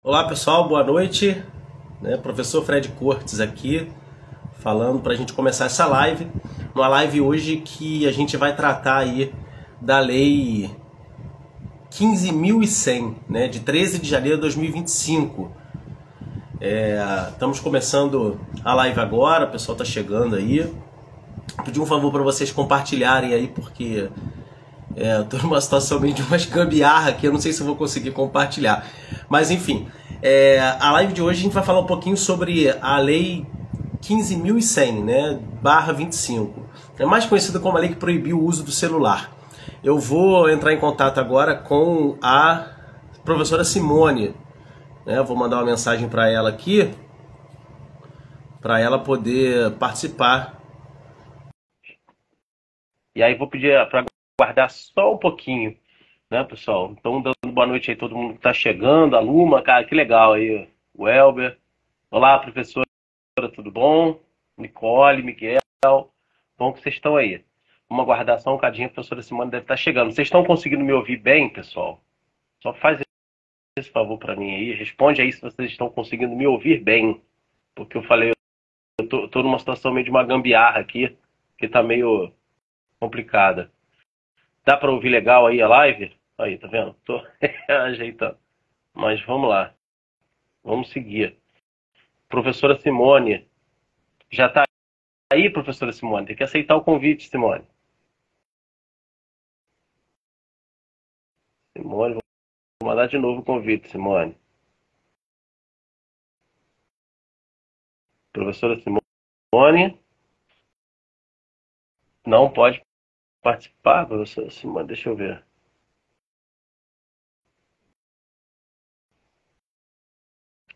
Olá pessoal, boa noite. Professor Fred Cortes aqui, falando para a gente começar essa live. Uma live hoje que a gente vai tratar aí da Lei 15.100, de 13 de janeiro de 2025. Estamos começando a live agora, o pessoal está chegando aí. Pedi um favor para vocês compartilharem aí, porque eu tô numa situação meio de umas gambiarra aqui, eu não sei se eu vou conseguir compartilhar. Mas enfim, a live de hoje a gente vai falar um pouquinho sobre a Lei 15.100, barra 25. É mais conhecida como a lei que proibiu o uso do celular. Eu vou entrar em contato agora com a professora Simone. Vou mandar uma mensagem para ela aqui, para ela poder participar. E aí vou pedir para guardar só um pouquinho, pessoal? Então, dando boa noite aí todo mundo que está chegando, a Luma, cara, que legal aí, o Elber. Olá, professora, tudo bom? Nicole, Miguel, bom que vocês estão aí. Vamos aguardar só um cadinho, a professora Simone deve estar chegando. Vocês estão conseguindo me ouvir bem, pessoal? Só faz esse favor para mim aí, responde aí se vocês estão conseguindo me ouvir bem, porque eu falei, eu tô numa situação meio de uma gambiarra aqui, que tá meio complicada. Dá para ouvir legal aí a live? Aí, tá vendo? Tô ajeitando. Mas vamos lá. Vamos seguir. Professora Simone. Já tá aí, professora Simone? Tem que aceitar o convite, Simone. Simone, vou mandar de novo o convite, Simone. Professora Simone. Não pode participar, professora Simone. Deixa eu ver.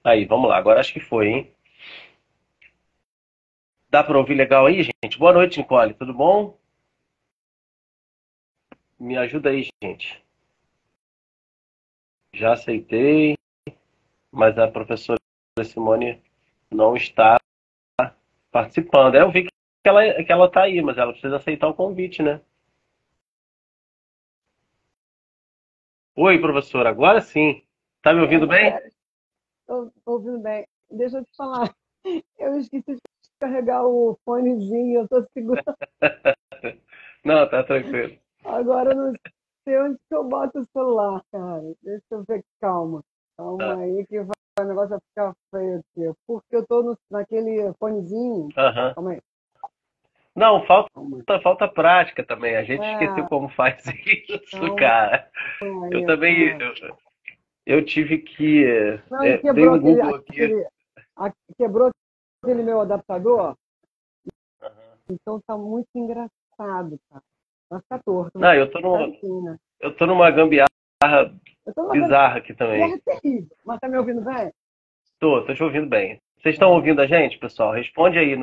Aí, vamos lá. Agora acho que foi, hein? Dá para ouvir legal aí, gente? Boa noite, Nicole. Tudo bom? Me ajuda aí, gente. Já aceitei, mas a professora Simone não está participando. Eu vi que ela tá aí, mas ela precisa aceitar o convite, né? Oi, professora. Agora sim. Tá me ouvindo bem? Estou ouvindo bem. Deixa eu te falar. Eu esqueci de carregar o fonezinho, eu estou segurando. Não, tá tranquilo. Agora eu não sei onde que eu boto o celular, cara. Deixa eu ver, calma. Calma Tá. aí que o negócio vai ficar feio aqui. Porque eu estou naquele fonezinho. Aham. Calma aí. Não, Calma falta prática também. A gente esqueceu aí. como faz isso, Calma cara. Eu aí, também, cara. eu tive que, Não, e dei quebrou um Google aqui. quebrou aquele meu adaptador. Aham. Então tá muito engraçado, cara. Vai ficar torto, vai Não, ficar assim, né? eu tô numa gambiarra Eu tô numa bizarra aqui também. guerra terrível. Mas tá me ouvindo bem? Tô te ouvindo bem. Vocês estão ouvindo a gente, pessoal? Responde aí.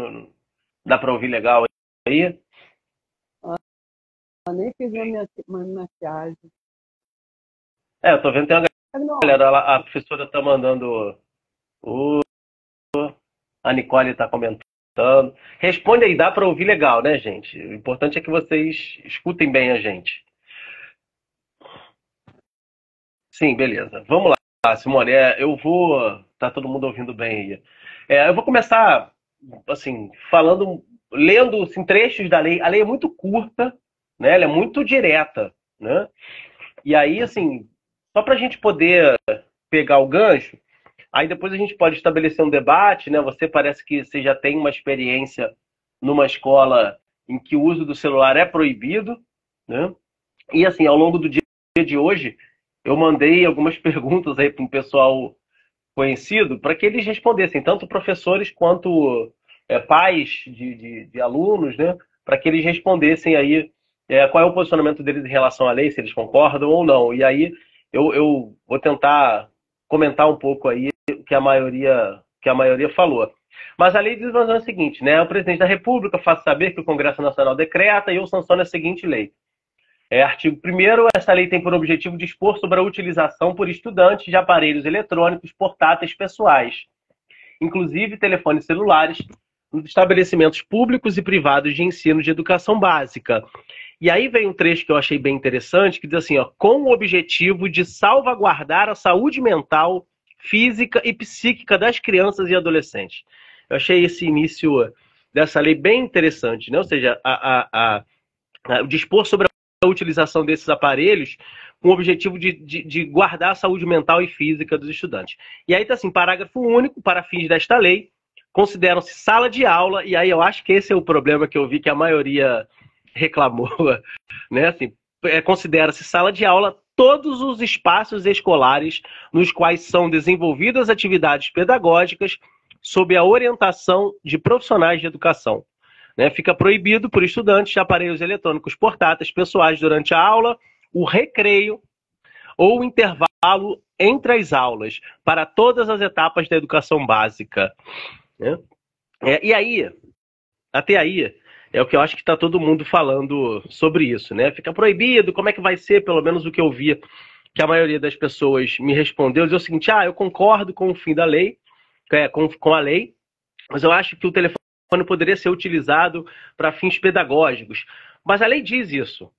Dá pra ouvir legal aí? Eu nem fiz uma maquiagem. Eu tô vendo que tem uma Cadê meu galera. óculos? A professora tá mandando. O, a Nicole tá comentando. Responde aí, dá pra ouvir legal, né, gente? O importante é que vocês escutem bem a gente. Sim, beleza. Vamos lá, Simone. Eu vou. Tá todo mundo ouvindo bem aí. Eu vou começar, assim, falando, lendo assim, trechos da lei. A lei é muito curta, né? Ela é muito direta, né? E aí, assim, só para a gente poder pegar o gancho, aí depois a gente pode estabelecer um debate, né? Você parece que você já tem uma experiência numa escola em que o uso do celular é proibido, né? E assim, ao longo do dia de hoje, eu mandei algumas perguntas aí para um pessoal conhecido para que eles respondessem, tanto professores quanto pais de alunos, né? Para que eles respondessem aí qual é o posicionamento deles em relação à lei, se eles concordam ou não. E aí eu vou tentar comentar um pouco aí o que a maioria falou. Mas a lei diz mais ou menos o seguinte, né? O presidente da República faz saber que o Congresso Nacional decreta e eu sanciono a seguinte lei. Artigo 1º, esta lei tem por objetivo dispor sobre a utilização por estudantes de aparelhos eletrônicos portáteis pessoais, inclusive telefones celulares, nos estabelecimentos públicos e privados de ensino de educação básica. E aí vem um trecho que eu achei bem interessante, que diz assim, ó, com o objetivo de salvaguardar a saúde mental física e psíquica das crianças e adolescentes. Eu achei esse início dessa lei bem interessante, né? Ou seja, dispor sobre a utilização desses aparelhos com o objetivo de guardar a saúde mental e física dos estudantes. E aí está assim, parágrafo único, para fins desta lei, consideram-se sala de aula, e aí eu acho que esse é o problema que eu vi que a maioria reclamou, né? Assim, considera-se sala de aula todos os espaços escolares nos quais são desenvolvidas atividades pedagógicas sob a orientação de profissionais de educação. Né? Fica proibido por estudantes aparelhos eletrônicos portáteis pessoais durante a aula, o recreio ou o intervalo entre as aulas, para todas as etapas da educação básica. Né? E aí, até aí, é o que eu acho que está todo mundo falando sobre isso. Né? Fica proibido, como é que vai ser, pelo menos o que eu vi, que a maioria das pessoas me respondeu, dizer o seguinte, eu concordo com o fim da lei, com a lei, mas eu acho que o telefone poderia ser utilizado para fins pedagógicos. Mas a lei diz isso.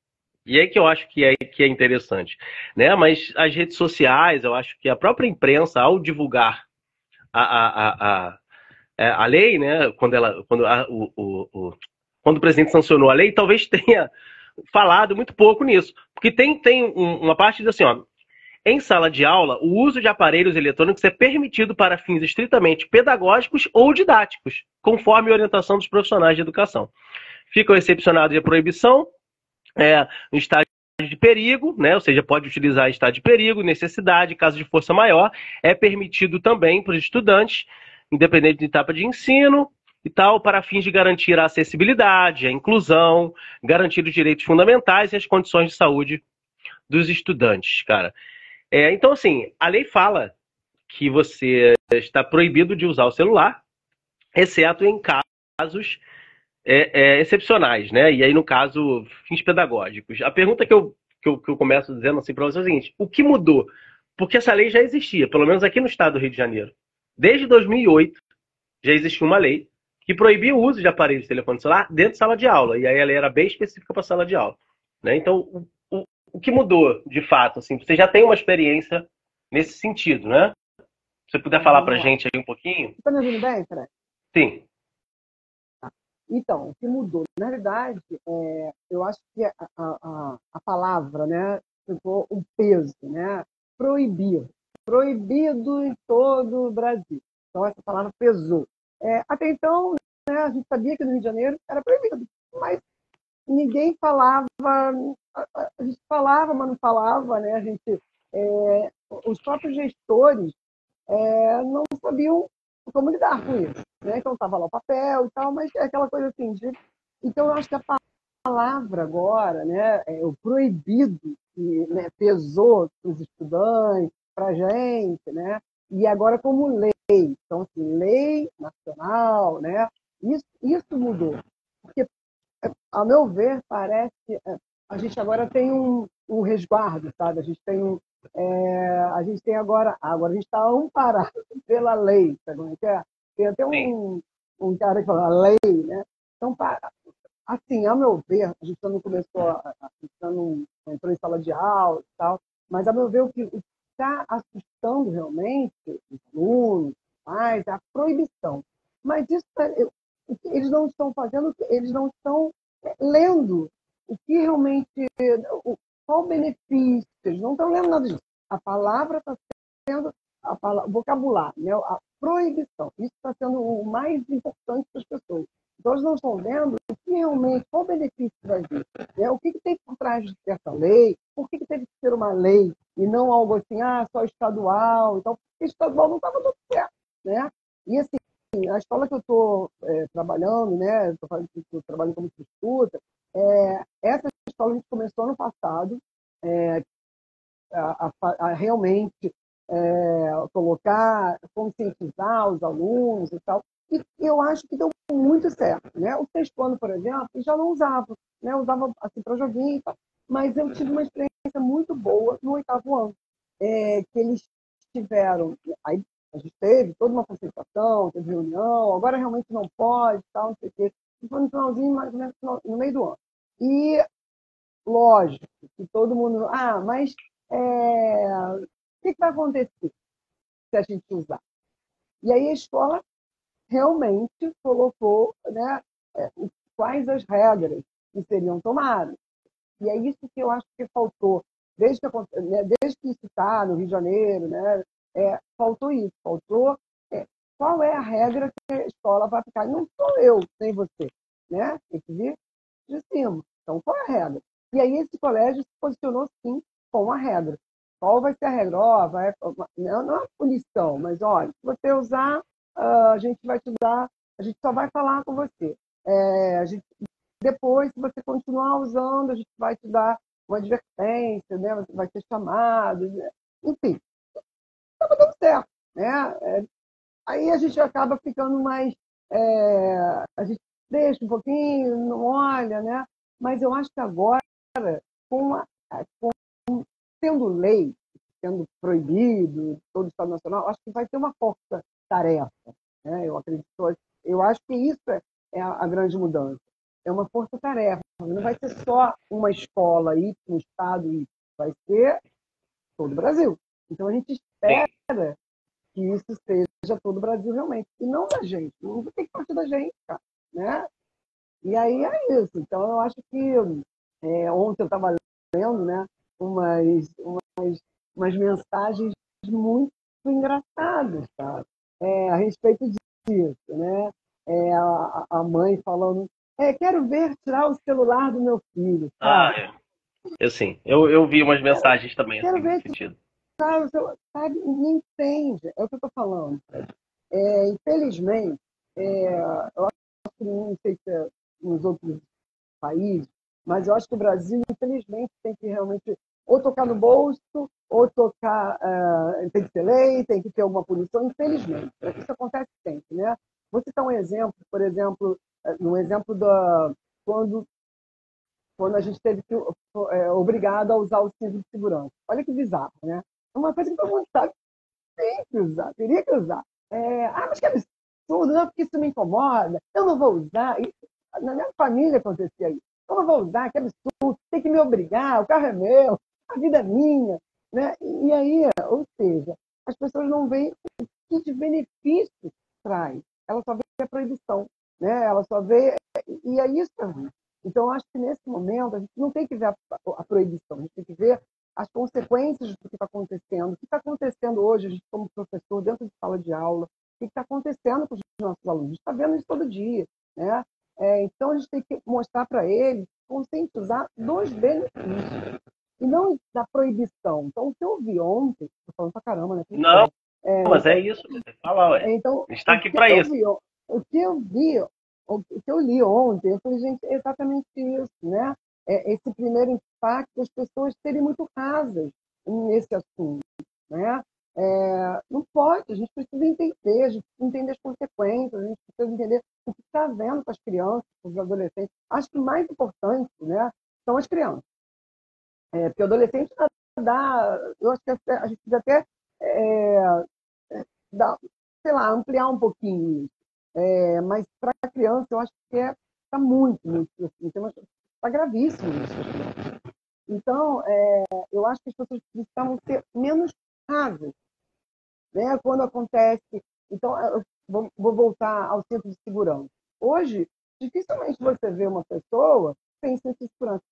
E aí que eu acho que é interessante. Né? Mas as redes sociais, eu acho que a própria imprensa, ao divulgar a lei, né? Quando o presidente sancionou a lei, talvez tenha falado muito pouco nisso. Porque tem uma parte que diz assim, em sala de aula, o uso de aparelhos eletrônicos é permitido para fins estritamente pedagógicos ou didáticos, conforme a orientação dos profissionais de educação. Ficam excepcionados a proibição no estágio de perigo, né? Ou seja, pode utilizar em estado de perigo, necessidade, caso de força maior. É permitido também para os estudantes, independente de etapa de ensino e tal, para fins de garantir a acessibilidade, a inclusão, garantir os direitos fundamentais e as condições de saúde dos estudantes, cara. Então, assim, a lei fala que você está proibido de usar o celular, exceto em casos excepcionais, né? E aí, no caso, fins pedagógicos. A pergunta que eu começo dizendo assim para você é o seguinte: o que mudou? Porque essa lei já existia, pelo menos aqui no estado do Rio de Janeiro. Desde 2008, já existia uma lei que proibia o uso de aparelhos de telefone celular dentro de sala de aula. E aí a lei era bem específica para sala de aula. Né? Então, o que mudou, de fato? Assim, você já tem uma experiência nesse sentido, né? Se você puder falar para a gente aí um pouquinho. Você está me ouvindo bem, Fred? Sim. Então, o que mudou? Na verdade, eu acho que a palavra, né, ficou um peso, né? Proibir. Proibido em todo o Brasil. Então, essa palavra pesou. Até então, né, a gente sabia que no Rio de Janeiro era proibido, mas ninguém falava, a gente falava, mas não falava, né? Os próprios gestores não sabiam como lidar com isso, né? Então estava lá o papel e tal, mas é aquela coisa assim então eu acho que a palavra agora, né, o proibido, que, né, pesou para os estudantes, para a gente, né? E agora como lei, então assim, lei nacional, né? Isso mudou, porque ao meu ver parece que a gente agora tem um resguardo, sabe? A gente tem agora a gente está amparado pela lei, sabe como é que é? Tem até um cara que fala lei, né? Então, assim, ao meu ver, a gente não começou, a gente não entrou em sala de aula e tal, mas ao meu ver o que está assustando realmente os alunos, é a proibição. Mas isso, o que eles não estão fazendo, eles não estão lendo o que realmente, qual o benefício, eles não estão lendo nada disso. A palavra está sendo, o vocabulário, né? A proibição. Isso está sendo o mais importante para as pessoas. Então, eles não estão vendo o que realmente, qual o benefício vai vir. Né? O que tem por trás dessa lei, por que teve que ser uma lei e não algo assim, só estadual. Então, estadual não estava dando certo. Né? E assim, a escola que eu estou trabalhando, né? Estou trabalhando como substituta, essa escola a gente começou ano passado, a realmente colocar, conscientizar os alunos e tal. E eu acho que deu muito certo. Né? O sexto ano, por exemplo, eu já não usava. Né? Eu usava assim, para joguinho e tal. Mas eu tive uma experiência muito boa no oitavo ano. Que eles tiveram... Aí a gente teve toda uma concentração, teve reunião, agora realmente não pode, tal, não sei o quê. E foi no finalzinho, mais ou menos no meio do ano. E lógico que todo mundo... mas o que vai acontecer? se a gente usar. E aí a escola realmente colocou, né, quais as regras que seriam tomadas. E é isso que eu acho que faltou. Desde que isso está no Rio de Janeiro, né, faltou isso. Faltou qual é a regra que a escola vai aplicar. Não sou eu, nem você. Né? Tem que vir de cima. Então, qual é a regra? E aí esse colégio se posicionou, sim, com a regra. Qual vai ser a regra? Não é uma punição, mas, olha, se você usar, a gente vai te dar, a gente só vai falar com você. Depois, se você continuar usando, a gente vai te dar uma advertência, né? Você vai ser chamado, né? Enfim, estava dando certo, né? Aí a gente acaba ficando mais, a gente deixa um pouquinho, não olha, né? Mas eu acho que agora, com, a, com sendo lei, sendo proibido, todo o Estado Nacional, acho que vai ter uma força-tarefa, né? Eu acredito, eu acho que isso é a grande mudança. É uma força-tarefa. Não vai ser só uma escola aí, um estado aí, vai ser todo o Brasil. Então a gente espera que isso seja todo o Brasil realmente, e não da gente. Não tem que partir da gente, cara, né? E aí é isso. Então eu acho que ontem eu estava lendo, né, umas mensagens muito engraçadas, sabe? A respeito disso, né? A mãe falando, quero ver tirar o celular do meu filho, sabe? Eu sim. Eu vi umas mensagens também, Quero assim, ver nesse sentido. tirar o celular, sabe? Ninguém entende. É o que eu estou falando. Infelizmente, eu acho que não sei se nos outros países, mas eu acho que o Brasil, infelizmente, tem que realmente ou tocar no bolso, ou tocar, tem que ter lei, tem que ter alguma punição, infelizmente. Isso acontece sempre, né? Vou citar um exemplo, por exemplo, no exemplo da quando a gente teve que obrigado a usar o cinto de segurança. Olha que bizarro, né? É uma coisa que todo mundo sabe, tem que usar, teria que usar. Mas que absurdo, não, porque isso me incomoda, eu não vou usar. Na minha família acontecia isso. Eu não vou usar, que absurdo, tem que me obrigar, o carro é meu, a vida é minha. Né? E aí, ou seja, as pessoas não veem o que de benefício traz. Ela só vê a proibição, né? Ela só vê. E é isso também. Então, eu acho que nesse momento a gente não tem que ver a proibição, a gente tem que ver as consequências do que está acontecendo. O que está acontecendo hoje, a gente como professor, dentro de sala de aula, o que está acontecendo com os nossos alunos? A gente está vendo isso todo dia. Né? Então, a gente tem que mostrar para eles, conscientizar dos benefícios, e não da proibição. Então, o que eu vi ontem, estou falando para caramba, né? Não, mas é isso. Fala, ué. Então, A gente está aqui para isso. o que eu vi, o que eu li ontem, eu falei, gente, é exatamente isso, né? Esse primeiro impacto, as pessoas serem muito rasas nesse assunto, né? Não pode, a gente precisa entender, a gente precisa entender as consequências, a gente precisa entender o que está vendo com as crianças, com os adolescentes. Acho que o mais importante, né, são as crianças. Porque o adolescente eu acho que a gente precisa até sei lá, ampliar um pouquinho isso. Mas para a criança, eu acho que está muito, muito assim, está gravíssimo isso. Então, eu acho que as pessoas precisam ser menos rasas, né? Quando acontece. Então, eu vou voltar ao centro de segurança. Hoje, dificilmente você vê uma pessoa sem centro de segurança.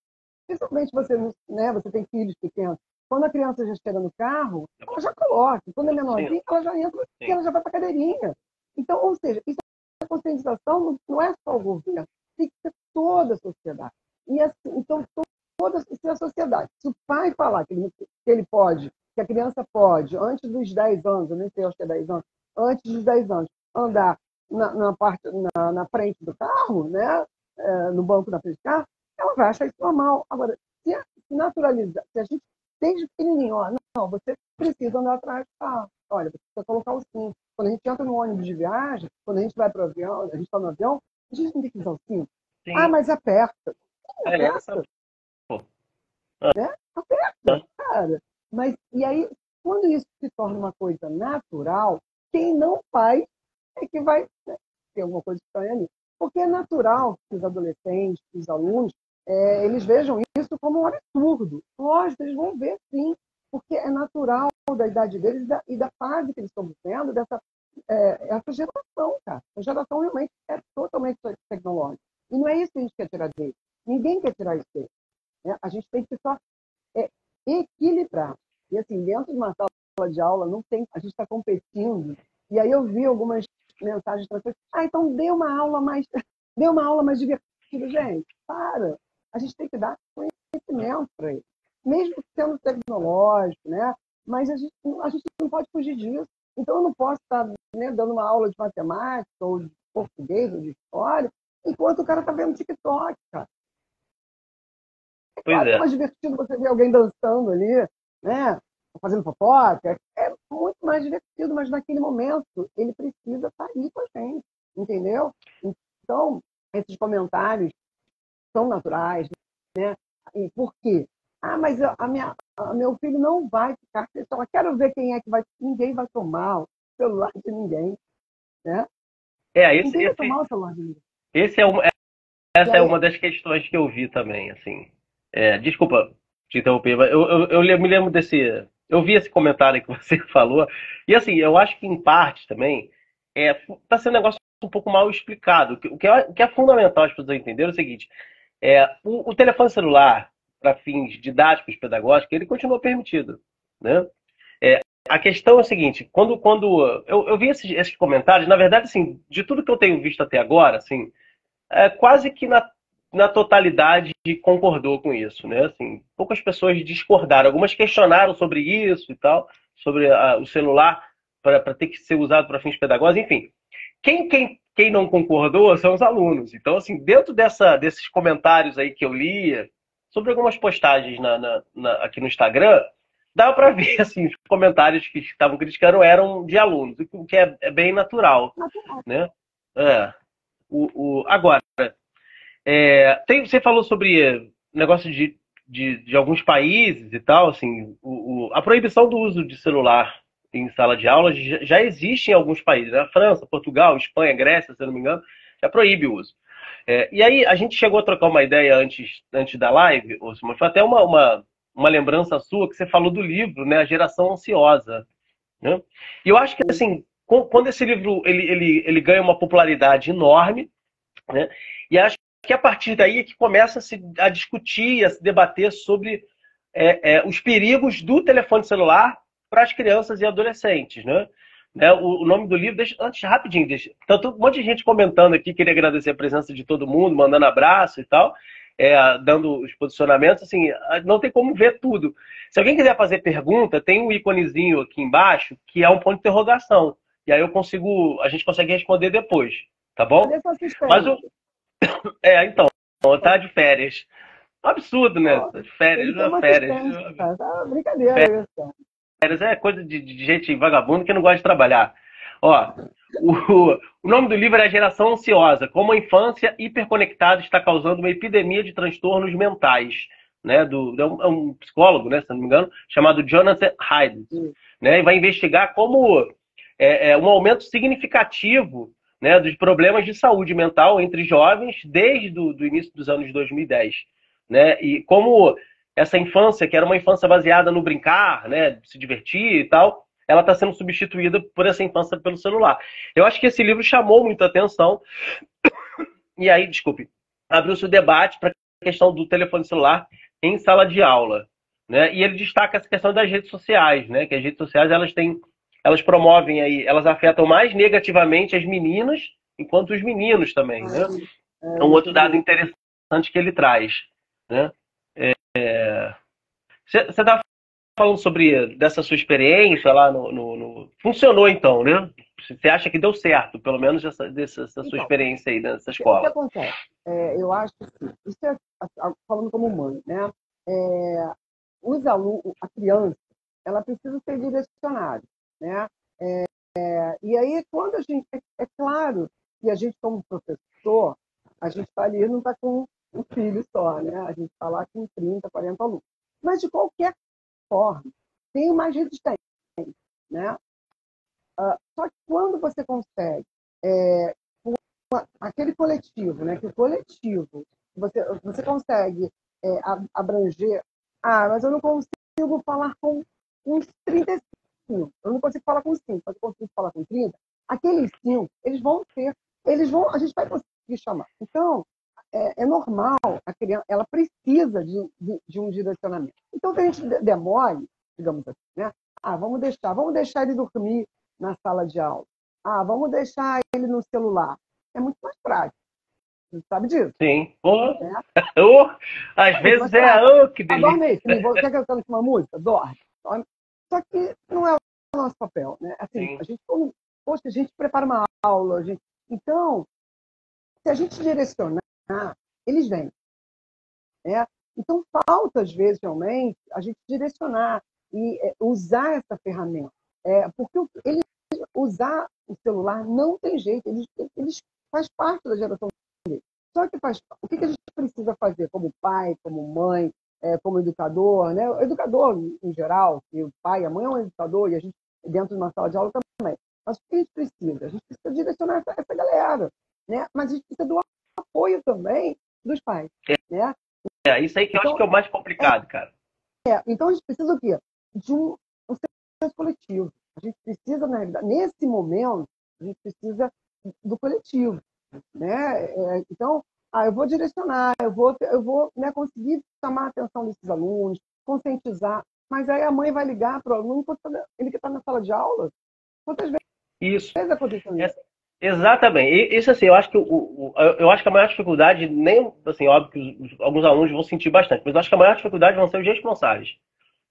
Dificilmente você, né, você tem filhos pequenos. Quando a criança já chega no carro, ela já coloca. Quando é menorzinha, ela já entra e ela já vai para a cadeirinha. Então, ou seja, isso é conscientização, não é só o governo, tem que ser toda a sociedade. E assim, então, se a sociedade, se o pai falar que ele pode, que a criança pode, antes dos 10 anos, eu nem sei, acho que é 10 anos, antes dos 10 anos, andar na frente do carro, né, no banco da frente do carro, ela vai achar isso normal. Agora, se naturalizar, se a gente, desde pequenininho, não, você precisa andar atrás do carro. Olha, você precisa colocar o cinto. Quando a gente entra no ônibus de viagem, quando a gente vai para o avião, a gente está no avião, a gente não tem que usar o cinto. Sim. Mas aperta. Essa, pô. Né? Aperta, cara. Mas, e aí, quando isso se torna uma coisa natural, quem não faz é que vai ter alguma coisa estranha ali. Porque é natural que os adolescentes, os alunos, eles vejam isso como um absurdo. Lógico, eles vão ver sim. porque é natural da idade deles e da fase que eles estão vivendo, essa geração, cara. A geração realmente é totalmente tecnológica. E não é isso que a gente quer tirar deles. Ninguém quer tirar isso deles. Né? A gente tem que só equilibrar. E assim, dentro de uma sala de aula, não tem, a gente está competindo. E aí eu vi algumas mensagens para vocês. Então dê uma aula mais divertida, gente. Para. A gente tem que dar conhecimento para eles. Mesmo sendo tecnológico, né? Mas a gente não pode fugir disso. Então eu não posso estar, né, dando uma aula de matemática, ou de português, ou de história, enquanto o cara está vendo TikTok, cara. Pois Claro que é é. mais divertido você ver alguém dançando ali, né? Fazendo fofoca. É muito mais divertido, mas naquele momento ele precisa estar ali com a gente, entendeu? Então, esses comentários são naturais, né? E por quê? Mas meu filho não vai ficar. Eu só quero ver quem é que vai. Ninguém vai tomar o celular de ninguém, né? Esse, Ninguém vai esse, tomar o celular de ninguém. esse E essa é aí, uma das questões que eu vi também, assim. Desculpa te interromper, mas me lembro desse. Eu vi esse comentário que você falou, e assim, eu acho que em parte também tá sendo um negócio um pouco mal explicado. O que é fundamental as pessoas entenderem é o seguinte: o telefone celular, para fins didáticos, pedagógicos, ele continua permitido, né? A questão é a seguinte: quando eu vi esses comentários, na verdade, assim, de tudo que eu tenho visto até agora, assim, quase que na totalidade concordou com isso, né? Assim, poucas pessoas discordaram, algumas questionaram sobre isso e tal, sobre o celular para ter que ser usado para fins pedagógicos, enfim. Quem não concordou são os alunos. Então, assim, dentro desses comentários aí que eu lia, sobre algumas postagens aqui no Instagram, dava para ver, assim, os comentários que estavam criticando eram de alunos, o que é bem natural, né? É. Agora, você falou sobre negócio de alguns países e tal, assim, a proibição do uso de celular em sala de aula já existe em alguns países, né? França, Portugal, Espanha, Grécia, se eu não me engano, já proíbe o uso. E aí a gente chegou a trocar uma ideia antes da live, mas foi até uma lembrança sua que você falou do livro, né? A Geração Ansiosa, né? E eu acho que assim, quando esse livro ele ganha uma popularidade enorme, né? E acho que a partir daí é que começa a discutir, a se debater sobre os perigos do telefone celular para as crianças e adolescentes, né? O nome do livro, antes, rapidinho, tanto um monte de gente comentando aqui, queria agradecer a presença de todo mundo, mandando abraço e tal, dando os posicionamentos, assim, não tem como ver tudo. Se alguém quiser fazer pergunta, tem um íconezinho aqui embaixo, que é um ponto de interrogação, e aí a gente consegue responder depois, tá bom? cadê sua Mas assistente? então, tá de férias. Um absurdo, né? Pô, tem Férias, que ter uma férias. assistente, cara. Tá brincadeira isso, cara. Férias é coisa de gente vagabundo que não gosta de trabalhar. Ó, o nome do livro é A Geração Ansiosa, como a infância hiperconectada está causando uma epidemia de transtornos mentais. Né, é um psicólogo, né, se não me engano, chamado Jonathan Haidt, né, e vai investigar como um aumento significativo, né, dos problemas de saúde mental entre jovens desde o início dos anos 2010. Né, e como essa infância, que era uma infância baseada no brincar, né, se divertir e tal, ela está sendo substituída por essa infância pelo celular. Eu acho que esse livro chamou muita atenção, e aí, desculpe, abriu-se o debate para a questão do telefone celular em sala de aula. Né? E ele destaca essa questão das redes sociais, né? Que as redes sociais elas promovem aí, elas afetam mais negativamente as meninas, enquanto os meninos também, né? É um outro dado interessante que ele traz, né? Você estava falando sobre dessa sua experiência lá Funcionou então, né? Você acha que deu certo, pelo menos essa sua Então, experiência aí nessa o que escola? acontece? Eu acho que isso falando como mãe, né? Os alunos, a criança, ela precisa ser direcionada, né? E aí, quando a gente, é claro que a gente, como professor, a gente está ali, não está com um filho só, né? A gente está lá com 30, 40 alunos. Mas, de qualquer forma, tem mais resistência, né? Só que quando você consegue aquele coletivo, né? Que o coletivo, você consegue abranger. Mas eu não consigo falar com uns 35. Eu não consigo falar com 5, mas eu consigo falar com 30. Aqueles 5, eles vão ter, a gente vai conseguir chamar. Então, é normal, a criança, ela precisa de um direcionamento. Então, se a gente demore, digamos assim, né? Vamos deixar ele dormir na sala de aula. Vamos deixar ele no celular. É muito mais prático. Você sabe disso? Sim. Né? Às vezes que delícia. Dorme aí, filho. Quer que eu cante uma música? Dorme. Só que não é o nosso papel, né? Assim, a gente prepara uma aula, então, se a gente direcionar, eles vêm. Né? Então, falta, às vezes, realmente, a gente direcionar e usar essa ferramenta. Porque eles usar o celular não tem jeito, eles faz parte da geração dele. Só que o que a gente precisa fazer como pai, como mãe, como educador, né? O educador, em geral, que o pai e a mãe é um educador, e a gente, dentro de uma sala de aula também. Mas o que a gente precisa? A gente precisa direcionar essa galera, né? Mas a gente precisa do apoio também dos pais, né? Isso aí que eu acho que é o mais complicado, cara. Então a gente precisa o quê? De um senso coletivo. A gente precisa, na realidade, nesse momento, a gente precisa do coletivo, né? Então, eu vou direcionar, eu vou né, conseguir chamar a atenção desses alunos, conscientizar, mas aí a mãe vai ligar para o aluno, ele que está na sala de aula, quantas vezes aconteceu isso? Exatamente. Isso assim, eu acho que eu acho que a maior dificuldade, nem assim, óbvio que alguns alunos vão sentir bastante, mas eu acho que a maior dificuldade vão ser os responsáveis,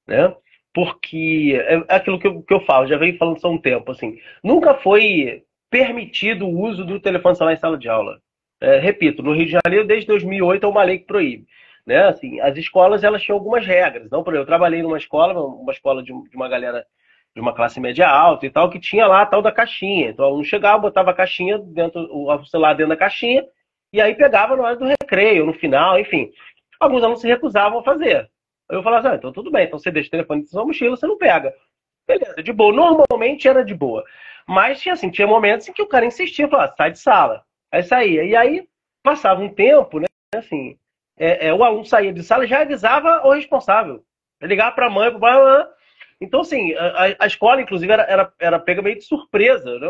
né? Porque é aquilo que eu falo, já venho falando isso há um tempo, assim, nunca foi permitido o uso do telefone celular em sala de aula. Repito, no Rio de Janeiro, desde 2008, é uma lei que proíbe. Né? Assim, as escolas elas tinham algumas regras. Não, por exemplo, eu trabalhei numa escola, de uma galera de uma classe média alta e tal, que tinha lá a tal da caixinha. Então, o aluno chegava, botava a caixinha o celular dentro da caixinha, e aí pegava na hora do recreio, no final, enfim. Alguns alunos se recusavam a fazer. Eu falava assim, então tudo bem, então você deixa o telefone na sua mochila, você não pega. Beleza, de boa. Normalmente era de boa. Mas tinha momentos em que o cara insistia, falava, sai de sala. Aí saía. E aí passava um tempo, né? Assim, o aluno saía de sala e já avisava o responsável. Ligava para a mãe, pro pai. Então, assim, a escola, inclusive, era pega meio de surpresa. Né?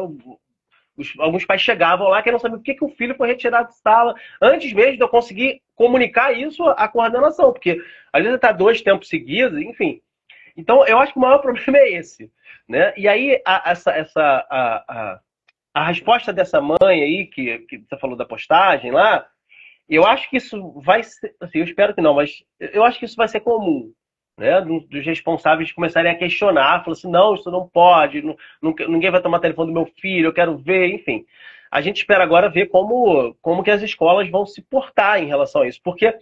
Alguns pais chegavam lá querendo saber por que o filho foi retirado de sala, antes mesmo de eu conseguir comunicar isso à coordenação, porque às vezes está 2 tempos seguidos, enfim. Então, eu acho que o maior problema é esse. Né? E aí, a resposta dessa mãe aí, que você falou da postagem lá, eu acho que isso vai ser, assim, eu espero que não, mas eu acho que isso vai ser comum. Né, dos responsáveis começarem a questionar, falar assim, não, isso não pode, ninguém vai tomar telefone do meu filho, eu quero ver, enfim. A gente espera agora ver como que as escolas vão se portar em relação a isso, porque,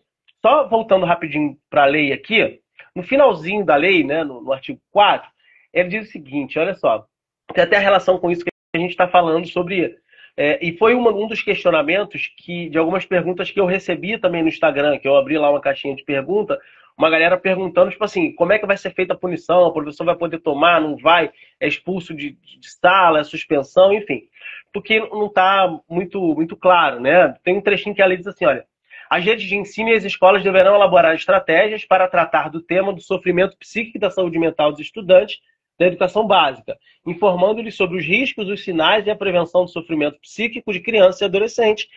só voltando rapidinho para a lei aqui, no finalzinho da lei, né, no artigo 4, ele diz o seguinte, olha só, tem até a relação com isso que a gente está falando sobre. E foi um dos questionamentos de algumas perguntas que eu recebi também no Instagram, que eu abri lá uma caixinha de pergunta, uma galera perguntando, tipo assim, como é que vai ser feita a punição, o professor vai poder tomar, não vai, é expulso de sala, é suspensão, enfim. Porque não está muito claro, né? Tem um trechinho que a lei diz assim, olha, as redes de ensino e as escolas deverão elaborar estratégias para tratar do tema do sofrimento psíquico e da saúde mental dos estudantes da educação básica, informando-lhes sobre os riscos, os sinais e a prevenção do sofrimento psíquico de crianças e adolescentes,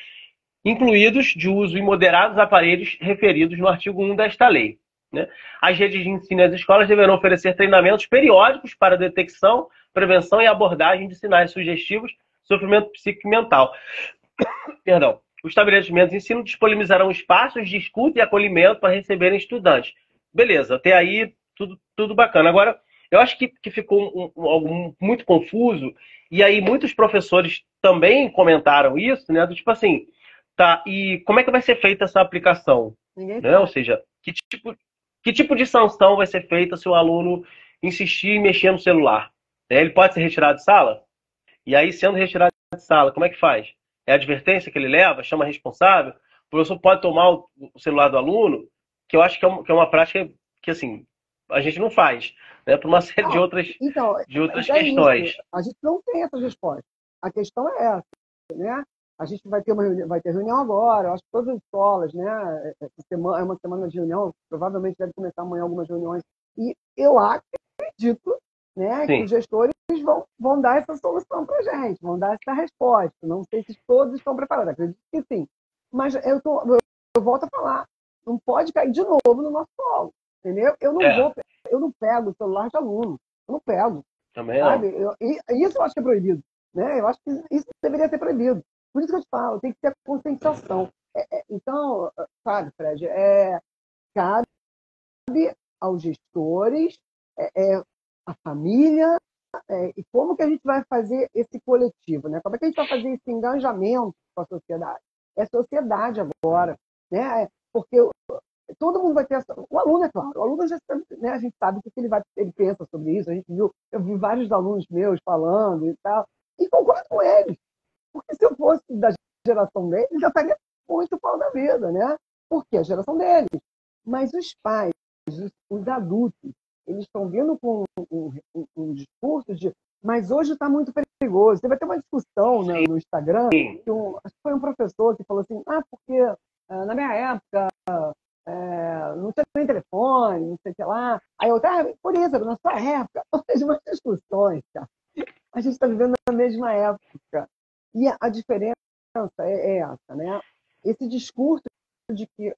incluídos de uso imoderado dos aparelhos referidos no artigo 1 desta lei. Né? As redes de ensino e as escolas deverão oferecer treinamentos periódicos para detecção, prevenção e abordagem de sinais sugestivos de sofrimento psíquico e mental. Perdão. Os estabelecimentos de ensino disponibilizarão espaços de escuta e acolhimento para receberem estudantes. Beleza, até aí tudo bacana. Agora, eu acho que ficou algo muito confuso, e aí muitos professores também comentaram isso, né? Do tipo assim, tá, e como é que vai ser feita essa aplicação? Né? Ou seja, que tipo de sanção vai ser feita se o aluno insistir em mexer no celular? Ele pode ser retirado de sala? E aí, sendo retirado de sala, como é que faz? É a advertência que ele leva? Chama responsável? O professor pode tomar o celular do aluno? Que eu acho que é uma prática que, assim, a gente não faz, né? Por uma série de outras questões. Isso. A gente não tem essa resposta. A questão é essa, né? A gente vai ter reunião agora, eu acho que todas as escolas, né? É uma semana de reunião, provavelmente deve começar amanhã algumas reuniões. E eu acredito acredito, né, que Sim, os gestores vão dar essa solução para a gente, vão dar essa resposta. Não sei se todos estão preparados, acredito que sim. Mas eu volto a falar, não pode cair de novo no nosso colo, entendeu? é, Eu não pego o celular de aluno, eu não pego, também não. sabe? Isso eu acho que é proibido, né? Eu acho que isso deveria ser proibido. Por isso que eu te falo, tem que ter conscientização. Então, sabe, Fred, cabe aos gestores, a família, e como que a gente vai fazer esse coletivo, né? Como é que a gente vai fazer esse engajamento com a sociedade? É sociedade agora, né? Porque todo mundo vai ter o aluno, é claro, o aluno já, né, a gente sabe o que ele pensa sobre isso, eu vi vários alunos meus falando e tal, e concordo com eles, porque se eu fosse da geração deles, já estaria muito pau da vida, né? Porque é a geração deles. Mas os pais, os adultos, eles estão vindo com um discurso de mas hoje está muito perigoso. Você vai ter uma discussão, né, no Instagram, Sim, acho que foi um professor que falou assim, porque na minha época não tinha nem telefone, não sei o que lá. Aí eu, por isso, na sua época, ou seja, umas discussões, cara. A gente está vivendo na mesma época. E a diferença é essa, né? Esse discurso de que,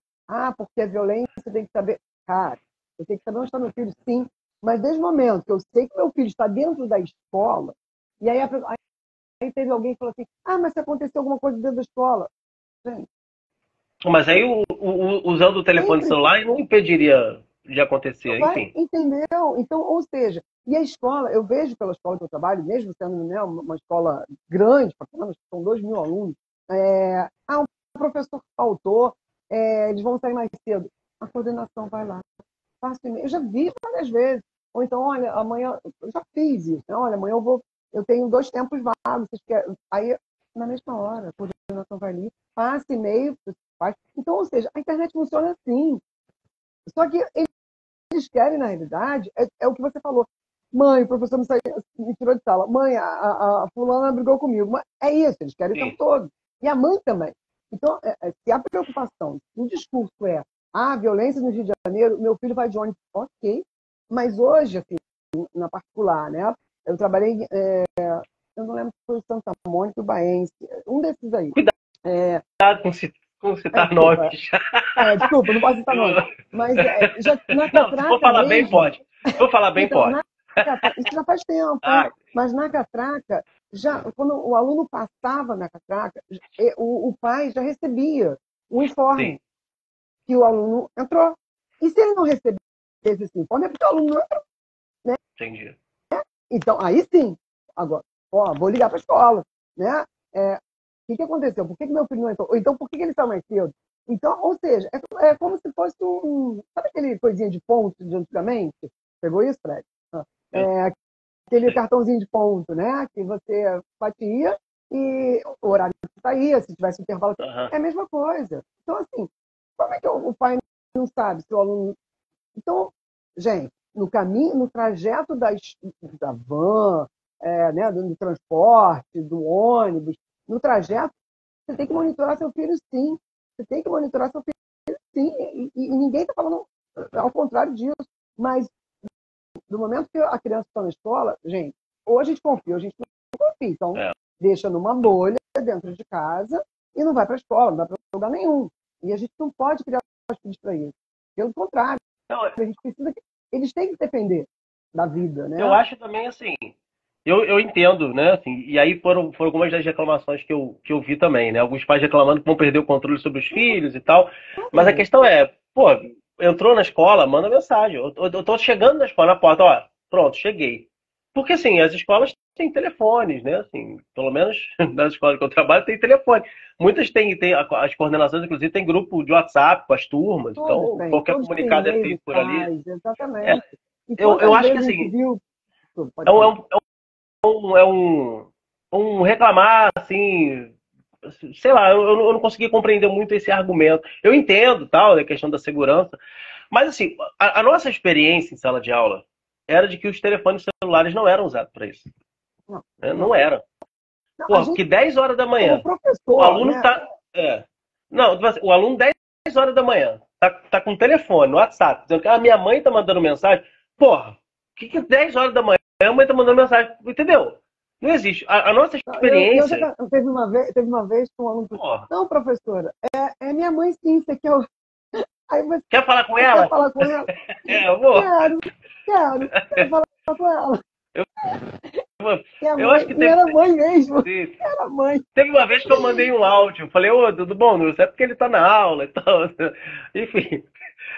porque a violência tem que saber. Cara, eu tenho que saber onde está meu filho, sim. Mas desde o momento que eu sei que meu filho está dentro da escola, e aí teve alguém que falou assim: mas se aconteceu alguma coisa dentro da escola. Gente, mas aí usando o telefone sempre celular não impediria de acontecer, vai, enfim. entendeu? Então, ou seja, e a escola, eu vejo pela escola que eu trabalho, mesmo sendo, né, uma escola grande, são 2.000 alunos, um professor faltou, eles vão sair mais cedo. A coordenação vai lá. Eu já vi várias vezes. Ou então, olha, amanhã, eu já fiz isso, né? Olha, amanhã eu tenho 2 tempos vagos, vocês querem? Aí, na mesma hora, a coordenação vai ali, passa e-mail, faz. Então, ou seja, a internet funciona assim. Só que eles querem, na realidade, é o que você falou. Mãe, o professor me tirou de sala. Mãe, a fulana brigou comigo. Mas é isso, eles querem o tempo Sim. todo. E a mãe também. Então, se a preocupação, se o discurso violência no Rio de Janeiro, meu filho vai de ônibus, ok. Mas hoje, assim, na particular, né? Eu trabalhei, eu não lembro se foi o Santa Mônica e o Baense, um desses aí. É, Cuidado com citar desculpa, nomes. desculpa, não posso citar nome. Eu- Mas já na Não, se for catraca falar bem, mesmo, pode. Se for falar bem, então, pode. isso já faz tempo, Ah, mas na catraca, quando o aluno passava na catraca, o pai já recebia o sim, informe que o aluno entrou. E se ele não recebesse esse informe, é porque o aluno não entrou. entendi. Então, aí sim, agora, vou ligar para a escola. Né? O que aconteceu? Por que meu filho não entrou? Ou então, por que ele está mais cedo? Então, ou seja, é como se fosse sabe aquele coisinha de ponto de antigamente? Pegou isso, Fred? Eu É, aquele sei. cartãozinho de ponto, né? Que você batia e o horário que saía, se tivesse intervalo, Aham. é a mesma coisa. Então, assim, como é que o pai não sabe se o aluno. Então, gente, no caminho, no trajeto da van, né, do transporte, do ônibus, no trajeto, você tem que monitorar seu filho, sim. Você tem que monitorar seu filho, sim. E ninguém está falando ao contrário disso. Mas do momento que a criança está na escola, gente, ou a gente confia, ou a gente não confia. Então, É. deixa numa bolha dentro de casa e não vai para a escola, não vai para lugar nenhum. E a gente não pode criar os filhos para isso. Pelo contrário, Não, a gente precisa que eles têm que depender da vida, eu né? acho também assim. Eu entendo, né? Assim, e aí foram algumas das reclamações que eu vi também, né? Alguns pais reclamando que vão perder o controle sobre os filhos e tal. Mas a Sim, questão é, pô, entrou na escola, manda mensagem. Eu tô chegando na escola, na porta, ó, pronto, cheguei. Porque assim, as escolas têm telefones, né? Assim, pelo menos nas escolas que eu trabalho tem telefone. Muitas têm as coordenações, inclusive, tem grupo de WhatsApp com as turmas, então qualquer todos têm comunicado é e-mail feito dos por ali. pais, É, exatamente. E eu quantas acho que vezes a gente assim, viu. é Pode um, é falar. um, é um reclamar, assim, sei lá, eu não consegui compreender muito esse argumento. Eu entendo, tal, a questão da segurança, mas assim, a nossa experiência em sala de aula era de que os telefones celulares não eram usados para isso. Não, Né? não. Não era. Não, a Porra, gente, porque 10 horas da como manhã, o professor, aluno né? tá. Não, tipo assim, o aluno 10 horas da manhã tá com o telefone, no WhatsApp, dizendo que a minha mãe tá mandando mensagem. Porra, que 10 horas da manhã a mãe tá mandando mensagem? Entendeu? Não existe. A nossa experiência. Teve uma vez que um aluno disse, Pô, não, professora, é minha mãe sim, você quer. Aí quer falar com você quer ela? falar com ela? É, eu vou. Quero falar com ela. Eu, E a eu acho mãe, que e era mãe mesmo, teve, era mãe. teve uma vez que eu mandei um áudio. Falei, ô, tudo bom? Não é porque ele tá na aula e tal. Enfim.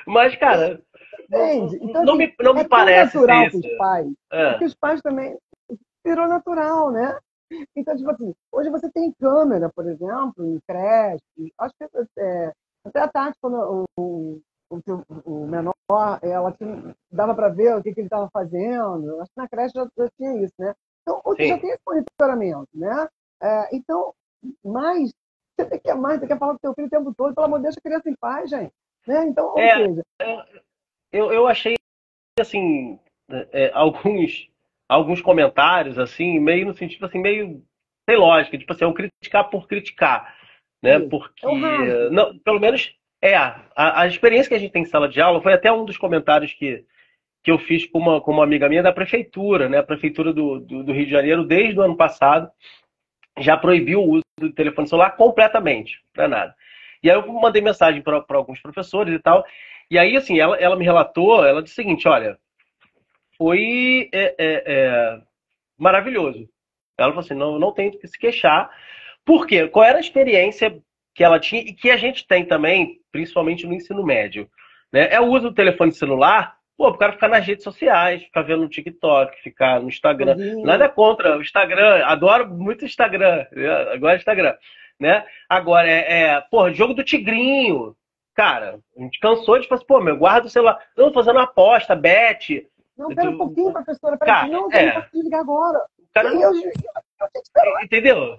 Mas, cara, Entende? Então, não assim, me é tão parece ser natural para isso. os pais, É, porque os pais também virou natural, né? Então, tipo assim, hoje você tem câmera, por exemplo, em creche. Acho que até a Tati, quando o menor, ela dava para ver o que ele estava fazendo. Acho que na creche já tinha isso, né? Então, ou você já sim. tem esse monitoramento, né? Então, mais, você quer mais, você quer falar com o seu filho o tempo todo, pelo amor de Deus, deixa a criança em paz, gente. Né? Então, ou É, seja, eu achei, assim, alguns comentários, assim, meio no sentido, assim, meio sem lógica. Tipo assim, é um criticar por criticar, né? isso, é o Porque, raso. não, pelo menos, a experiência que a gente tem em sala de aula foi até um dos comentários que eu fiz com uma amiga minha da prefeitura, né? A prefeitura do Rio de Janeiro, desde o ano passado, já proibiu o uso do telefone celular completamente, não é nada. E aí eu mandei mensagem para alguns professores e tal, e aí, assim, ela me relatou, ela disse o seguinte, olha, foi maravilhoso. Ela falou assim, não tem do que se queixar. Por quê? Qual era a experiência que ela tinha e que a gente tem também, principalmente no ensino médio? Né? É o uso do telefone celular, pô, o cara ficar nas redes sociais, ficar vendo no TikTok, ficar no Instagram. Nada Joguinho. contra o Instagram, adoro muito o Instagram, agora é Instagram. Né? Agora, porra, jogo do Tigrinho. Cara, a gente cansou de falar assim, pô, meu, guarda o celular. Não, fazendo uma aposta, bet. Não, pera um pouquinho, professora. Pera aqui. Cara, Não, eu não posso desligar agora. o cara E não. eu tenho que esperar. Entendeu?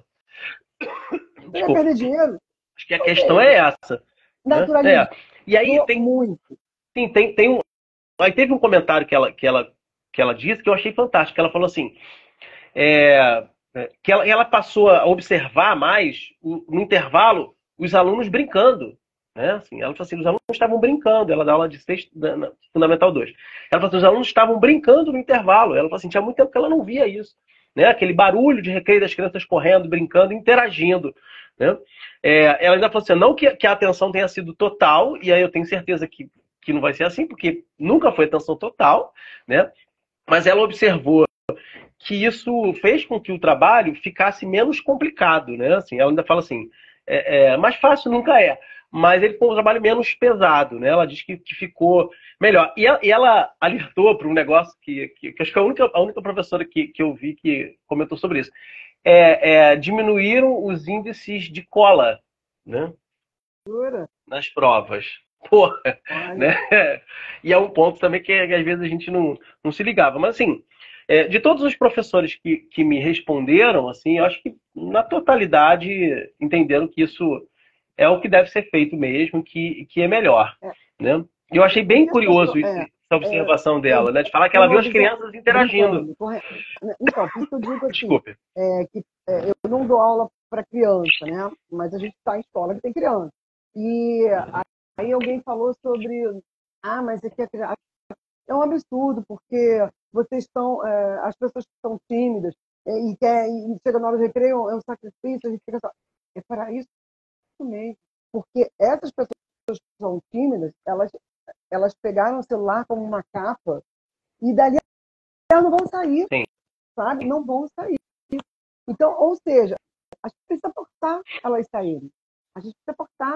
Você vai Desculpa. perder dinheiro? Acho que a Ou questão seja, é essa. Né? naturalizou E aí muito. tem um. Aí teve um comentário que ela disse que eu achei fantástico. Ela falou assim: é, que ela passou a observar mais, no intervalo, os alunos brincando. Né? Assim, ela falou assim: os alunos estavam brincando. Ela dá aula de sexto, na Fundamental 2. Ela falou assim: os alunos estavam brincando no intervalo. Ela falou assim: tinha muito tempo que ela não via isso. Né? Aquele barulho de recreio das crianças correndo, brincando, interagindo. Né? Ela ainda falou assim: não que a atenção tenha sido total, e aí eu tenho certeza que não vai ser assim, porque nunca foi atenção total, né? Mas ela observou que isso fez com que o trabalho ficasse menos complicado, né? Assim, ela ainda fala assim, mais fácil nunca é, mas ele foi um trabalho menos pesado, né? Ela diz que ficou melhor. E ela alertou para um negócio que acho que é a única professora que eu vi que comentou sobre isso. Diminuíram os índices de cola, né? Jura? Nas provas. Porra, Olha, né? E é um ponto também que às vezes a gente não se ligava. Mas assim, de todos os professores que me responderam, assim, eu acho que na totalidade entenderam que isso é o que deve ser feito mesmo, que é melhor, é, né? E eu achei bem porque as pessoas. curioso essa observação Eu dela, né? De falar que tenho ela viu uma as visão crianças interagindo. brincando, correto. Então, por isso que eu digo assim, Desculpe. eu não dou aula para criança, né? Mas a gente está em escola que tem criança. E aí alguém falou sobre, mas aqui é um absurdo, porque vocês estão, as pessoas que são tímidas e chega na hora do recreio, é um sacrifício, a gente fica só. É para isso mesmo. Porque essas pessoas que são tímidas, elas pegaram o celular como uma capa e dali elas não vão sair, Sim. sabe? Não vão sair. Então, ou seja, a gente precisa forçar elas saírem. A gente precisa forçar.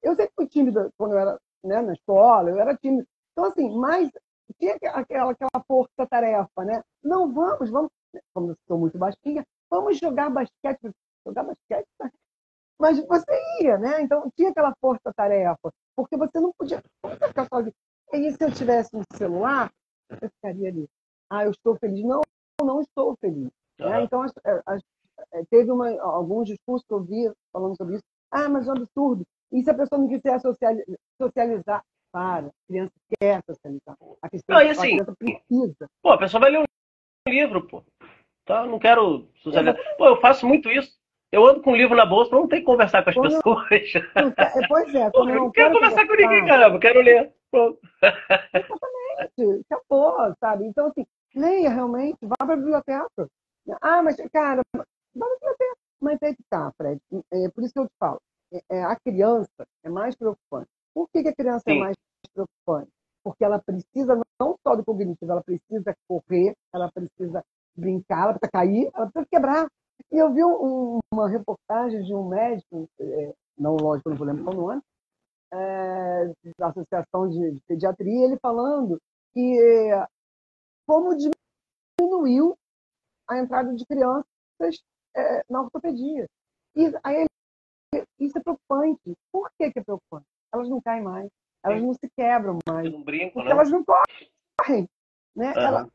Eu sempre fui tímida quando eu era, né, na escola, eu era tímida. Então, assim, mas tinha aquela força-tarefa, né? Não, vamos, como eu sou muito baixinha, vamos jogar basquete. Jogar basquete? Mas você ia, né? Então, tinha aquela força-tarefa, porque você não podia ficar sozinho. E se eu tivesse um celular, eu ficaria ali. Eu estou feliz. Não, não estou feliz. Né? Uhum. Então, teve alguns discursos que eu vi falando sobre isso. Mas é um absurdo. E se a pessoa não quiser socializar? Para, a criança quer socializar. Não, e A assim, criança precisa. pô, a pessoa vai ler um livro, pô. Tá? Eu não quero socializar. Exatamente. Pô, eu faço muito isso. Eu ando com um livro na bolsa pra não ter que conversar com as Quando eu pessoas. não quero, pois é, Pô, quando eu eu não não quero quero conversar com ninguém, conversar, caramba. Eu quero ler. Pronto. pode, acabou, sabe? Então, assim, leia realmente, vá para a biblioteca. Ah, mas, cara, vá para a biblioteca. Mas é que tá, Fred. É por isso que eu te falo. A criança é mais preocupante. Por que a criança é Sim, mais preocupante? Porque ela precisa não só do cognitivo, ela precisa correr, ela precisa brincar, ela precisa cair, ela precisa quebrar. E eu vi uma reportagem de um médico, não, lógico, eu não vou lembrar qual nome, da Associação de Pediatria, ele falando que como diminuiu a entrada de crianças na ortopedia. E aí, isso é preocupante. Por que é preocupante? Elas não caem mais, elas sim. não se quebram Eu mais, não brinco, porque não. elas não correm. Né? Uhum. Ela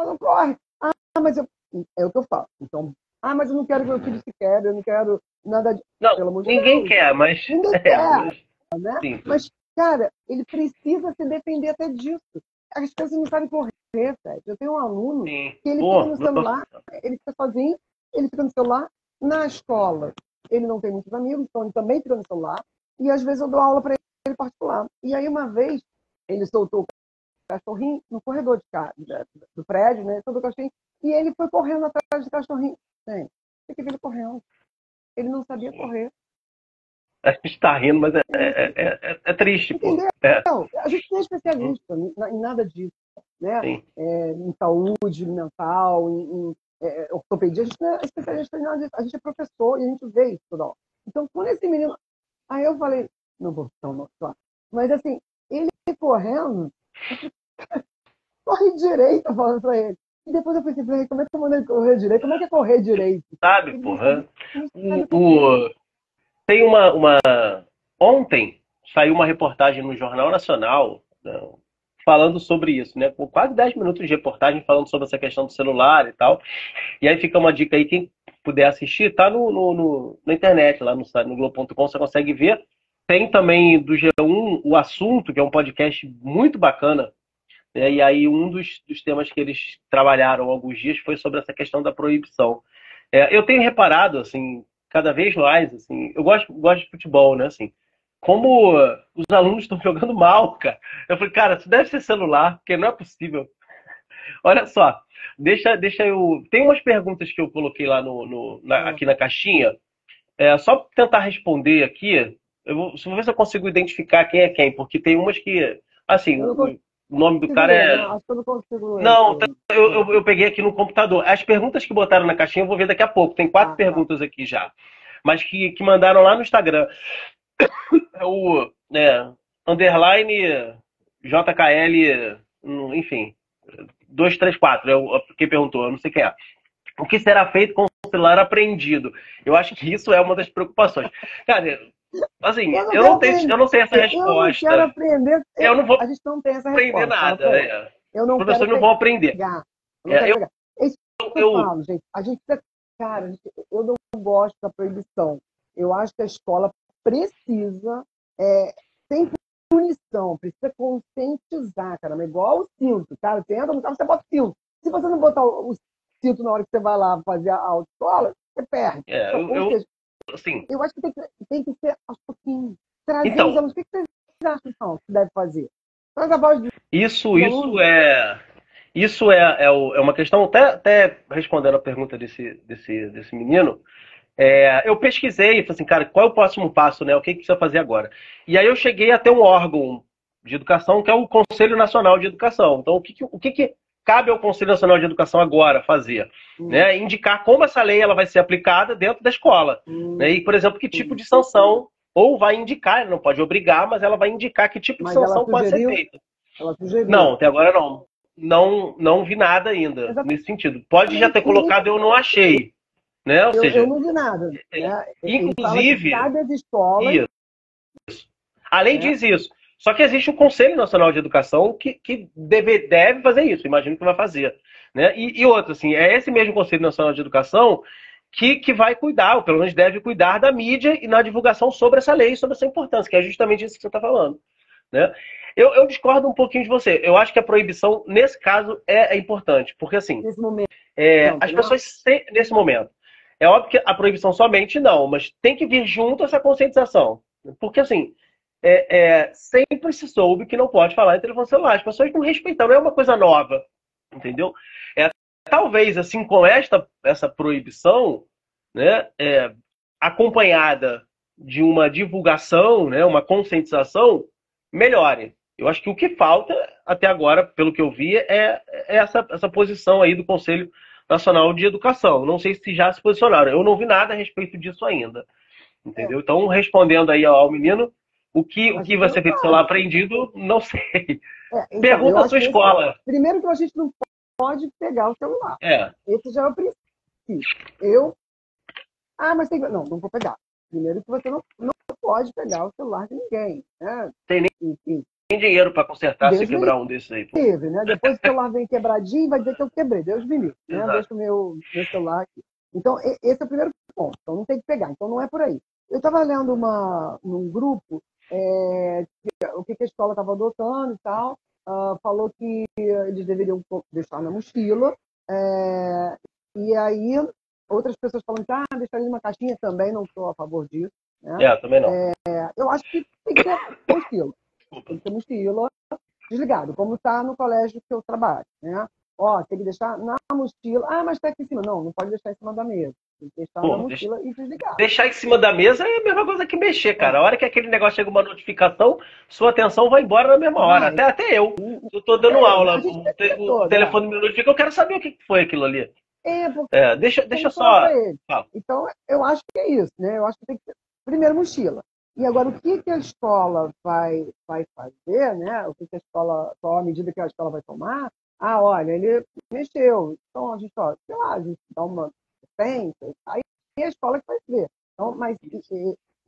não corre. Ah, mas é o que eu falo. Então, mas eu não quero que meu filho se quebre, eu não quero nada de. Não, Pelo amor de ninguém Deus. quer, mas. Ninguém É, quer, mas né? sim. Mas, cara, ele precisa se defender até disso. As pessoas não sabem correr, Fred. Eu tenho um aluno Sim. que ele fica Pô, no nossa. celular, ele fica sozinho, ele fica no celular. Na escola, ele não tem muitos amigos, então ele também fica no celular. E às vezes eu dou aula para ele particular. E aí, uma vez, ele soltou o cachorrinho no corredor do prédio, né? Soltou o cachorrinho, e ele foi correndo atrás do cachorrinho. Gente, o que ele correndo? Ele não sabia correr. A gente tá rindo, mas Ele não sabia. é triste, pô. Entendeu? É, A gente não é especialista em nada disso, né? sim. Em saúde mental, em ortopedia, a gente não é especialista em nada disso. A gente é professor e a gente vê isso toda hora. Então, quando esse menino. Aí eu falei, não vou citar o nome, claro. Mas assim, ele correndo, corre direito, eu falando pra ele. E depois eu pensei, como é que eu mandei ele correr direito? Como é que é correr direito? Sabe, Ele porra? não sabe correr. Tem Ontem saiu uma reportagem no Jornal Nacional, né, falando sobre isso, né? Com quase 10 minutos de reportagem falando sobre essa questão do celular e tal. E aí fica uma dica aí, quem puder assistir, tá na internet, lá no site, no Globo.com, você consegue ver. Tem também do G1 O Assunto, que é um podcast muito bacana. Né? E aí um dos temas que eles trabalharam há alguns dias foi sobre essa questão da proibição. Eu tenho reparado, assim, cada vez mais, assim, eu gosto de futebol, né, assim, como os alunos estão jogando mal, cara. Eu falei, cara, isso deve ser celular, porque não é possível. Olha só, deixa eu. Tem umas perguntas que eu coloquei lá Ah, aqui na caixinha. Só tentar responder aqui. Vou ver se eu consigo identificar quem é quem, porque tem umas que. Assim, eu não o nome do consigo cara ler, né? é. Acho que eu não consigo ler. Não, eu peguei aqui no computador. As perguntas que botaram na caixinha eu vou ver daqui a pouco. Tem quatro Ah, tá. perguntas aqui já. Mas que mandaram lá no Instagram. É o underline JKL, enfim, 234 quem perguntou, eu não sei quem é. O que será feito com o celular apreendido? Eu acho que isso é uma das preocupações. Cara, assim, Eu não quero aprender. eu não sei essa Eu não quero resposta. aprender. Eu não vou A gente não tem essa aprender resposta. Fala nada. pra ele. Eu Os não quero professores não vão aprender. pegar. Eu não quero Eu, pegar. É isso que eu eu, falo, gente. A gente precisa. Cara, eu não gosto da proibição. Eu acho que a escola precisa, sem punição, precisa conscientizar, cara. É igual o cinto, cara. Você entra no carro, você bota o cinto. Se você não botar o cinto na hora que você vai lá fazer a autoescola, você perde. Então, ou seja, assim, eu acho que tem que ser aos pouquinhos. Trazer os então, alunos. O que vocês acham, então, que deve fazer? Traz a voz dos isso, isso alunos. é, isso é uma questão, até respondendo a pergunta desse menino. Eu pesquisei e falei assim, cara, qual é o próximo passo, né? O que precisa fazer agora? E aí eu cheguei até um órgão de educação, que é o Conselho Nacional de Educação. Então, o que cabe ao Conselho Nacional de Educação agora fazer? Hum, Né? Indicar como essa lei ela vai ser aplicada dentro da escola. Né? hum, E, por exemplo, que tipo hum. de sanção, ou vai indicar, não pode obrigar, mas ela vai indicar que tipo de Mas sanção pode ser feita. ela sugeriu. Não, até agora não. Não vi nada ainda nesse sentido. Pode já Exatamente. ter colocado, eu não achei. Né? Ou Eu seja, não vi nada. Né? Ele fala que inclusive, cabe às escolas. a lei Né? diz isso. Só que existe o Conselho Nacional de Educação que deve fazer isso, imagino que vai fazer. Né? E outra, assim, é esse mesmo Conselho Nacional de Educação que vai cuidar, ou pelo menos deve cuidar da mídia e na divulgação sobre essa lei, sobre essa importância, que é justamente isso que você está falando. Né? Eu discordo um pouquinho de você. Eu acho que a proibição, nesse caso, é importante. Porque, assim, Nesse momento, as né? pessoas, nesse momento, é óbvio que a proibição somente não, mas tem que vir junto essa conscientização. Porque, assim, sempre se soube que não pode falar em telefone celular. As pessoas não respeitam, não é uma coisa nova, entendeu? É, talvez, assim, com essa proibição, né, acompanhada de uma divulgação, né, uma conscientização, melhore. Eu acho que o que falta, até agora, pelo que eu vi, é essa posição aí do Conselho Nacional de Educação. Não sei se já se posicionaram. Eu não vi nada a respeito disso ainda. É, Entendeu? Então, respondendo aí ao menino, o a que gente vai não ser feito celular sabe. apreendido, não sei. Então, eu Pergunta à acho sua que escola. primeiro que a gente não pode pegar o celular. É, Esse já é o princípio. Eu, mas tem que. Não, não vou pegar. Primeiro que você não pode pegar o celular de ninguém, né? tem Enfim, nem dinheiro para consertar se Deus me quebrar um desses aí, pô. livre, né? Depois o celular vem quebradinho e vai dizer que eu quebrei. Deus me livre, né? Exato. Deixa o meu celular aqui. Então, esse é o primeiro ponto. Então, não tem que pegar. Então, não é por aí. Eu estava lendo num grupo o que a escola estava adotando e tal. Falou que eles deveriam deixar na mochila. é, e aí, outras pessoas falando que deixar ele numa caixinha também, não estou a favor disso. Né? Também não. Eu acho que tem que ser mochila. Desculpa. Tem que ser mochila desligado, como está no colégio que eu trabalho, né? Tem que deixar na mochila. Mas está aqui em cima. Não, não pode deixar em cima da mesa. Tem que deixar na Pô, mochila e desligar. deixar em cima da mesa é a mesma coisa que mexer, É, cara. A hora que aquele negócio chega uma notificação, sua atenção vai embora na mesma hora. vai. Até eu. Se eu tô dando A aula, gente o percebeu, né? telefone me notifica, eu quero saber o que foi aquilo ali. Porque Deixa não falar para só. ele. Fala. Então, eu acho que é isso, né? Eu acho que tem que ser, primeiro, mochila. E agora, o que a escola vai fazer, né? Qual a medida que a escola vai tomar? Olha, ele mexeu. Então, a gente, sei lá, a gente dá uma defesa. Aí é a escola que vai ver. Então, mas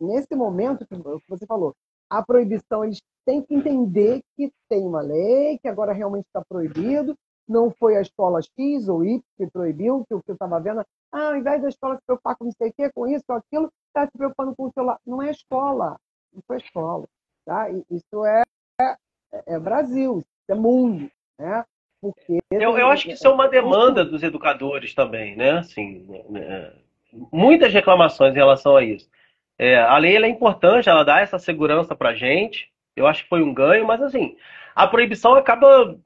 nesse momento que você falou, a proibição, eles têm que entender que tem uma lei, que agora realmente está proibido, não foi a escola X ou Y que proibiu, que o que eu estava vendo, ao invés da escola se preocupar com não sei o quê, com isso, com aquilo, está se preocupando com o celular. Não é escola, não foi escola. Tá? Isso é Brasil, isso é mundo. Né? Porque Eu acho que isso é uma são demanda estudos. dos educadores também, né? Assim, muitas reclamações em relação a isso. A lei ela é importante, ela dá essa segurança para a gente. Eu acho que foi um ganho, mas assim, a proibição acaba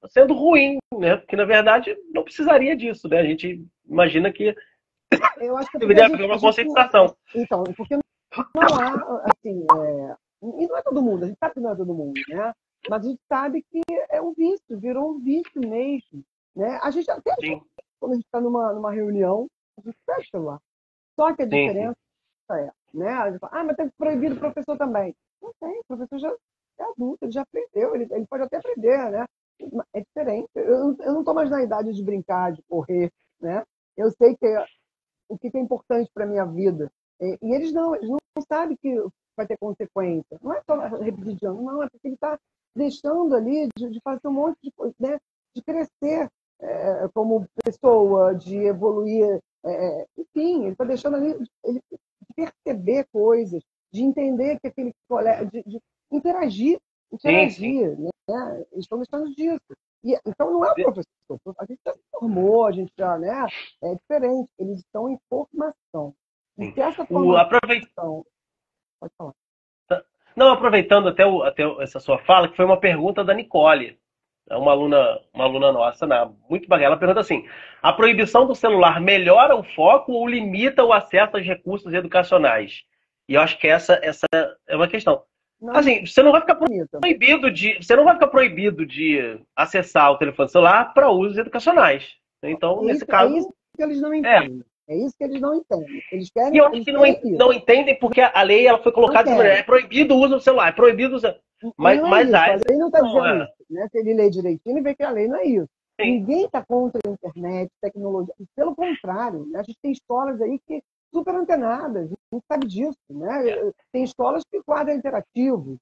sendo ruim, né? Porque na verdade não precisaria disso, né? A gente imagina que Eu acho que é porque deveria haver uma a gente não. conscientização. Então, porque não há, assim, e não é todo mundo, a gente sabe que não é todo mundo, né? Mas a gente sabe que é um vício, virou um vício mesmo. Né? A gente até, Sim, quando a gente está numa reunião, a gente pega o celular. Só que a sim, sim. diferença né? A gente fala, mas tem que proibir o professor também. Não tem, o professor já é adulto, ele já aprendeu, ele pode até aprender, né? É diferente. Eu não estou mais na idade de brincar, de correr, né? Eu sei que o que é importante para a minha vida. E eles não sabem que vai ter consequência. Não é só repetir de ano, não, é porque ele está deixando ali de fazer um monte de coisa, né? De crescer como pessoa, de evoluir. Enfim, ele está deixando ali de perceber coisas, de entender que aquele colega, de interagir, Sim, sim. interagir, né? Eles estão deixando disso. Então não é o professor, a gente já se formou, a gente já, né? É diferente, eles estão em formação. E Sim. se essa O, aproveit... formação. Pode falar. Não, aproveitando até essa sua fala, que foi uma pergunta da Nicole. É uma aluna nossa, muito bacana. Ela pergunta assim: a proibição do celular melhora o foco ou limita o acesso aos recursos educacionais? E eu acho que essa é uma questão. Não, Assim, Anitta. você não vai ficar proibido de acessar o telefone celular para usos educacionais. Então, nesse É isso caso, que eles não é. entendem. É isso que eles não entendem. E eu acho Eles que querem isso. não entendem porque a lei ela foi Não colocada dessa maneira. É querem. proibido o uso do celular, é proibido o uso. E não é Mas isso. há A lei não está exceção, dizendo isso. Né? Se ele lê direitinho, ele vê que a lei não é isso. Sim, Ninguém está contra a internet, tecnologia. Pelo contrário, né? A gente tem escolas aí que super antenadas, a gente sabe disso. é, Né? Tem escolas que quadram interativo.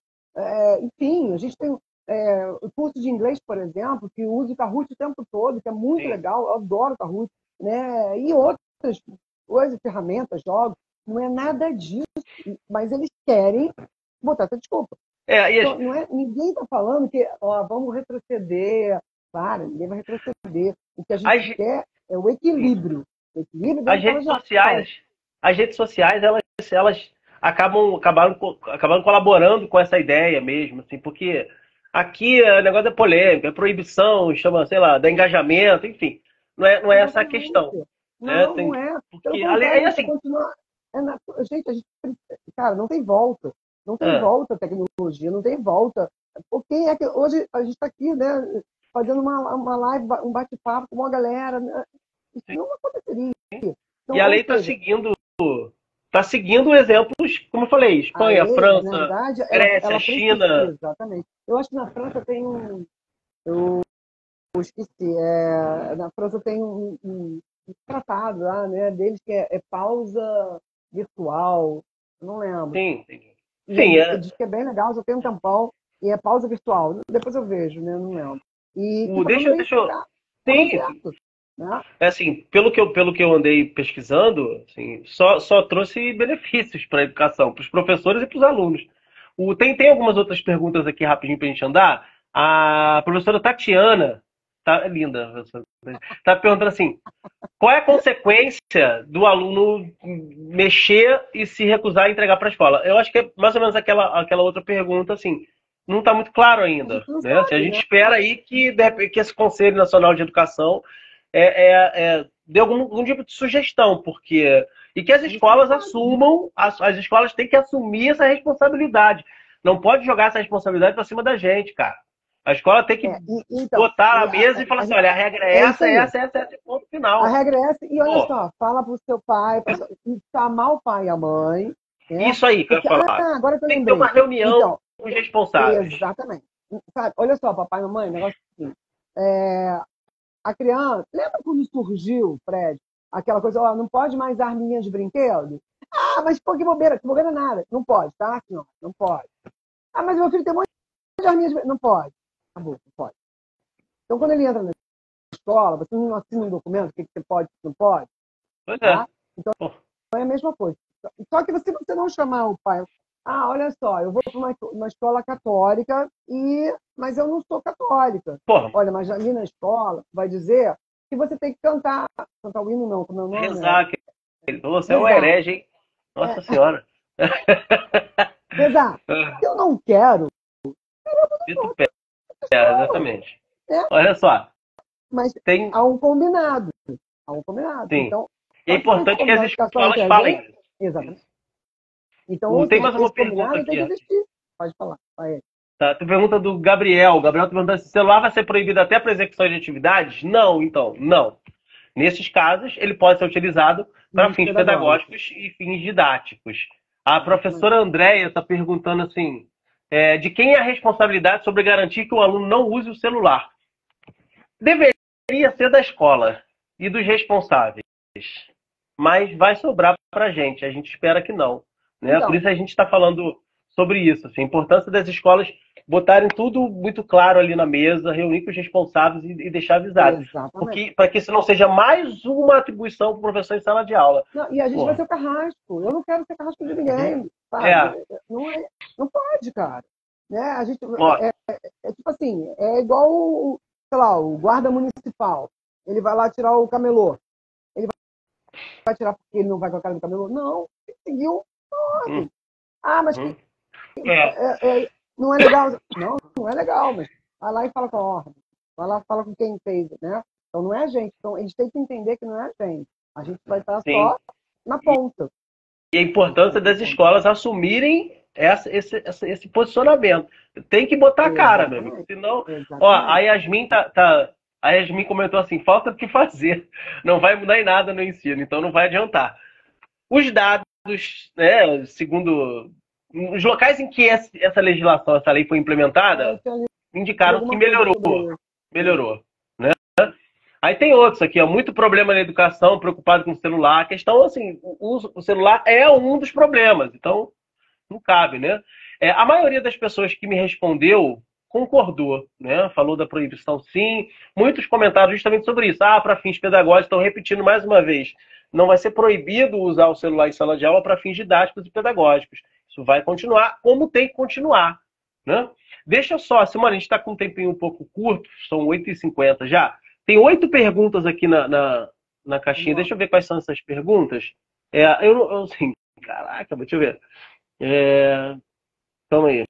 Enfim, a gente tem o curso de inglês, por exemplo, que usa o Kahoot o tempo todo, que é muito sim. legal, eu adoro o Kahoot. Né? E outras coisas, ferramentas, jogos. Não é nada disso, mas eles querem botar essa desculpa. E Então, não é, ninguém está falando que vamos retroceder. Para, ninguém vai retroceder. O que a gente as, quer é o equilíbrio. O equilíbrio as dentro da sala redes de aula. sociais, as redes sociais, elas acabaram colaborando com essa ideia mesmo, assim, porque aqui o negócio é polêmico, é proibição, chama, sei lá, da engajamento, enfim, não é essa a questão, Exatamente. né? Não, não é. Pelo Porque, contrário, aí, a gente vai assim, continuar. Gente, cara, não tem volta. Não tem é, volta a tecnologia, não tem volta. Porque é que hoje a gente está aqui, né, fazendo uma live, um bate-papo com uma galera, né? Isso não aconteceria. Então, e a ou lei seja, está seguindo exemplos, como eu falei, a Espanha, lei, na França, verdade, Grécia, ela precisa, China, exatamente. Eu acho que na França tem um. Eu esqueci. Na França tem um tratado lá, né, deles que é pausa virtual. Eu não lembro. sim, E sim, ele diz que é bem legal, já tem um tampão, e é pausa virtual. Depois eu vejo, né? Não lembro. E que está dando bem, tá dando sim, certo. Né? é assim, pelo que eu andei pesquisando, assim, só trouxe benefícios para a educação, para os professores e para os alunos. Tem algumas outras perguntas aqui rapidinho para a gente andar. A professora Tatiana, tá linda, professora, tá perguntando assim: qual é a consequência do aluno mexer e se recusar a entregar para a escola? Eu acho que é mais ou menos aquela outra pergunta, assim, não está muito claro A ainda, gente não né? Se a sabe, gente né? espera aí que esse Conselho Nacional de Educação dê algum tipo de sugestão, porque e que as A gente não escolas sabe. assumam, as escolas têm que assumir essa responsabilidade. Não pode jogar essa responsabilidade para cima da gente, cara. A escola tem que Então, botar na mesa e falar assim: olha, a regra é é isso essa, aí. essa, ponto A final. regra é essa. E olha Pô, só, fala pro seu pai, chamar o pai e a mãe, né? isso aí que eu ia Porque, falar. agora que eu Tem que ter uma lembrei. reunião Então, com os responsáveis. exatamente. Sabe, olha só, papai e mamãe, o negócio é assim. A criança, lembra quando surgiu, Fred, aquela coisa, ó, não pode mais arminha de brinquedo? Ah, mas pô, que bobeira nada. Não pode, tá, senhora? Não pode. Ah, mas meu filho tem um monte de arminha de brinquedo. Não pode. Acabou, não pode. Então, quando ele entra na escola, você não assina um documento, o que você pode e o que não pode, Pois é. tá? Então, Pô, é a mesma coisa. Só que se você não chamar o pai, olha só, eu vou para uma escola católica, mas eu não sou católica. porra, Olha, mas ali na escola vai dizer que você tem que cantar o hino não, como é o nome? rezar. Você é um Rezar. herege, hein? Nossa Senhora. Rezar. Se eu não quero, Dito pé, exatamente. né? Olha só, Mas tem. há um combinado. Há um combinado. Sim. Então, E é só que se esse importante que as combinado ficar só escolas entre a falem gente, isso. exatamente. Isso. Então, ou Tem seja, mais uma esse pergunta combinado tem que aqui. existir. Pode falar. Vai. Tá, tem pergunta do Gabriel. O Gabriel tá perguntando se o celular vai ser proibido até para execução de atividades? Não, então, não. Nesses casos, ele pode ser utilizado para Fins fins pedagógicos. pedagógicos e fins didáticos. A professora Andréia está perguntando assim: de quem é a responsabilidade sobre garantir que o aluno não use o celular? Deveria ser da escola e dos responsáveis, mas vai sobrar para a gente espera que não. Né? Por Então, isso a gente está falando sobre isso, assim, a importância das escolas botarem tudo muito claro ali na mesa, reunir com os responsáveis e deixar avisado. exatamente. Para que isso não seja mais uma atribuição para o professor em sala de aula. Não, e a gente vai Porra. ser o carrasco. Eu não quero ser carrasco de Uhum. ninguém, sabe? É, Não pode, cara. Né? A gente, ó, tipo assim, é igual, sei lá, o guarda municipal. Ele vai lá tirar o camelô. Ele vai tirar porque ele não vai com a cara do camelô? Não, tem que seguir o uhum. ordem. Ah, mas É, não é legal. Não, não é legal, mas vai lá e fala com a ordem. Vai lá e fala com quem fez, né? Então não é a gente. Então eles têm que entender que não é a gente. A gente vai estar sim. só na ponta. E a importância das escolas assumirem esse posicionamento. Tem que botar a cara, meu amigo. Exatamente. Senão, ó, a Exatamente. Yasmin a Yasmin comentou assim: falta o que fazer. Não vai mudar em nada no ensino, então não vai adiantar. Os dados, né, segundo os locais em que essa legislação, essa lei foi Eu implementada, tinha lido indicaram que alguma coisa melhorou. sobre isso. Melhorou. Aí tem outros aqui, ó, muito problema na educação, preocupado com o celular. A questão, assim, o celular é um dos problemas, então não cabe, né? A maioria das pessoas que me respondeu concordou, né? Falou da proibição, sim. Muitos comentaram justamente sobre isso. Para fins pedagógicos, estão repetindo mais uma vez. Não vai ser proibido usar o celular em sala de aula para fins didáticos e pedagógicos. Isso vai continuar, como tem que continuar, né? Deixa só, Simone, a gente está com um tempinho um pouco curto, são 8h50 já. Tem 8 perguntas aqui na caixinha. Vamos lá. Deixa eu ver quais são essas perguntas. Assim, caraca, deixa eu ver. É, calma aí.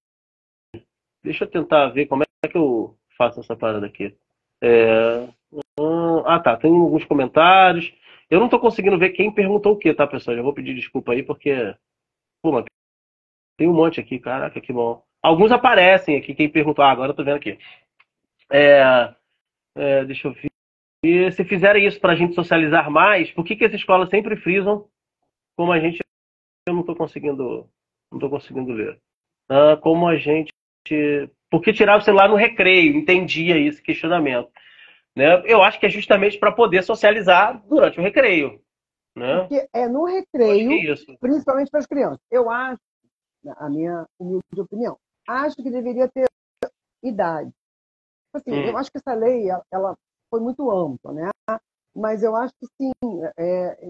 Deixa eu tentar ver como é que eu faço essa parada aqui. É, tá. Tem alguns comentários. Eu não tô conseguindo ver quem perguntou o quê, tá, pessoal? Já vou pedir desculpa aí, porque. Pô, mas tem um monte aqui, caraca, que bom. Alguns aparecem aqui, quem perguntou. Ah, agora eu tô vendo aqui. É, deixa eu ver. E se fizerem isso pra gente socializar mais, por que que as escolas sempre frisam como a gente. Eu não tô conseguindo. Não tô conseguindo ler. Como a gente. Por que tirar o celular no recreio? Entendia esse questionamento. Né? Eu acho que é justamente para poder socializar durante o recreio. Né? Porque é no Eu acho que recreio, é isso. principalmente para as crianças. Eu acho, a minha humilde opinião, acho que deveria ter idade. Assim, eu acho que essa lei ela foi muito ampla, né? Mas eu acho que sim,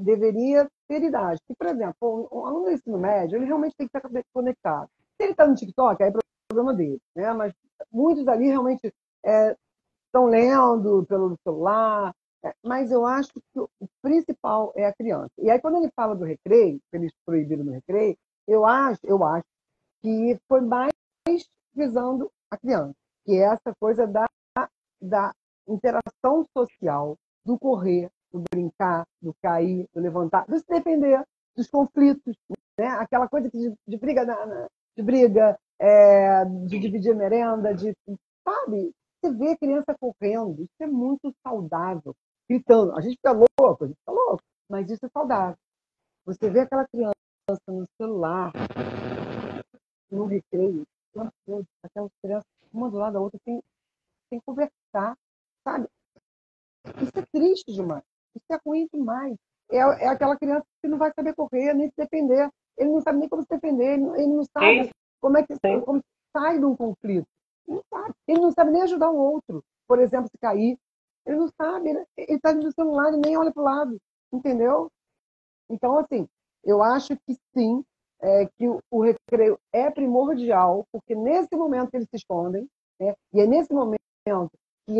deveria ter idade. E, por exemplo, um aluno do ensino médio, ele realmente tem que estar conectado. Se ele está no TikTok, aí é problema dele, né? Mas muitos ali realmente estão lendo pelo celular, mas eu acho que o principal é a criança. E aí, quando ele fala do recreio, que eles proibiram no recreio, eu acho que foi mais visando a criança, que é essa coisa da interação social, do correr, do brincar, do cair, do levantar, do se defender dos conflitos, né? Aquela coisa de briga, de briga, de dividir merenda, sabe? Você vê a criança correndo, isso é muito saudável, gritando. A gente fica louco, mas isso é saudável. Você vê aquela criança no celular, no recreio, aquelas crianças, uma do lado da outra, sem conversar, sabe? Isso é triste demais. Isso é ruim demais. É aquela criança que não vai saber correr, nem se defender. Ele não sabe nem como se defender, ele não Sim, sabe como é que sim. como sai de um conflito. Não sabe. Ele não sabe nem ajudar o outro. Por exemplo, se cair. Ele não sabe. Ele está no celular e nem olha para o lado. Entendeu? Então, assim, eu acho que sim, que o recreio é primordial, porque nesse momento que eles se escondem, né, e é nesse momento que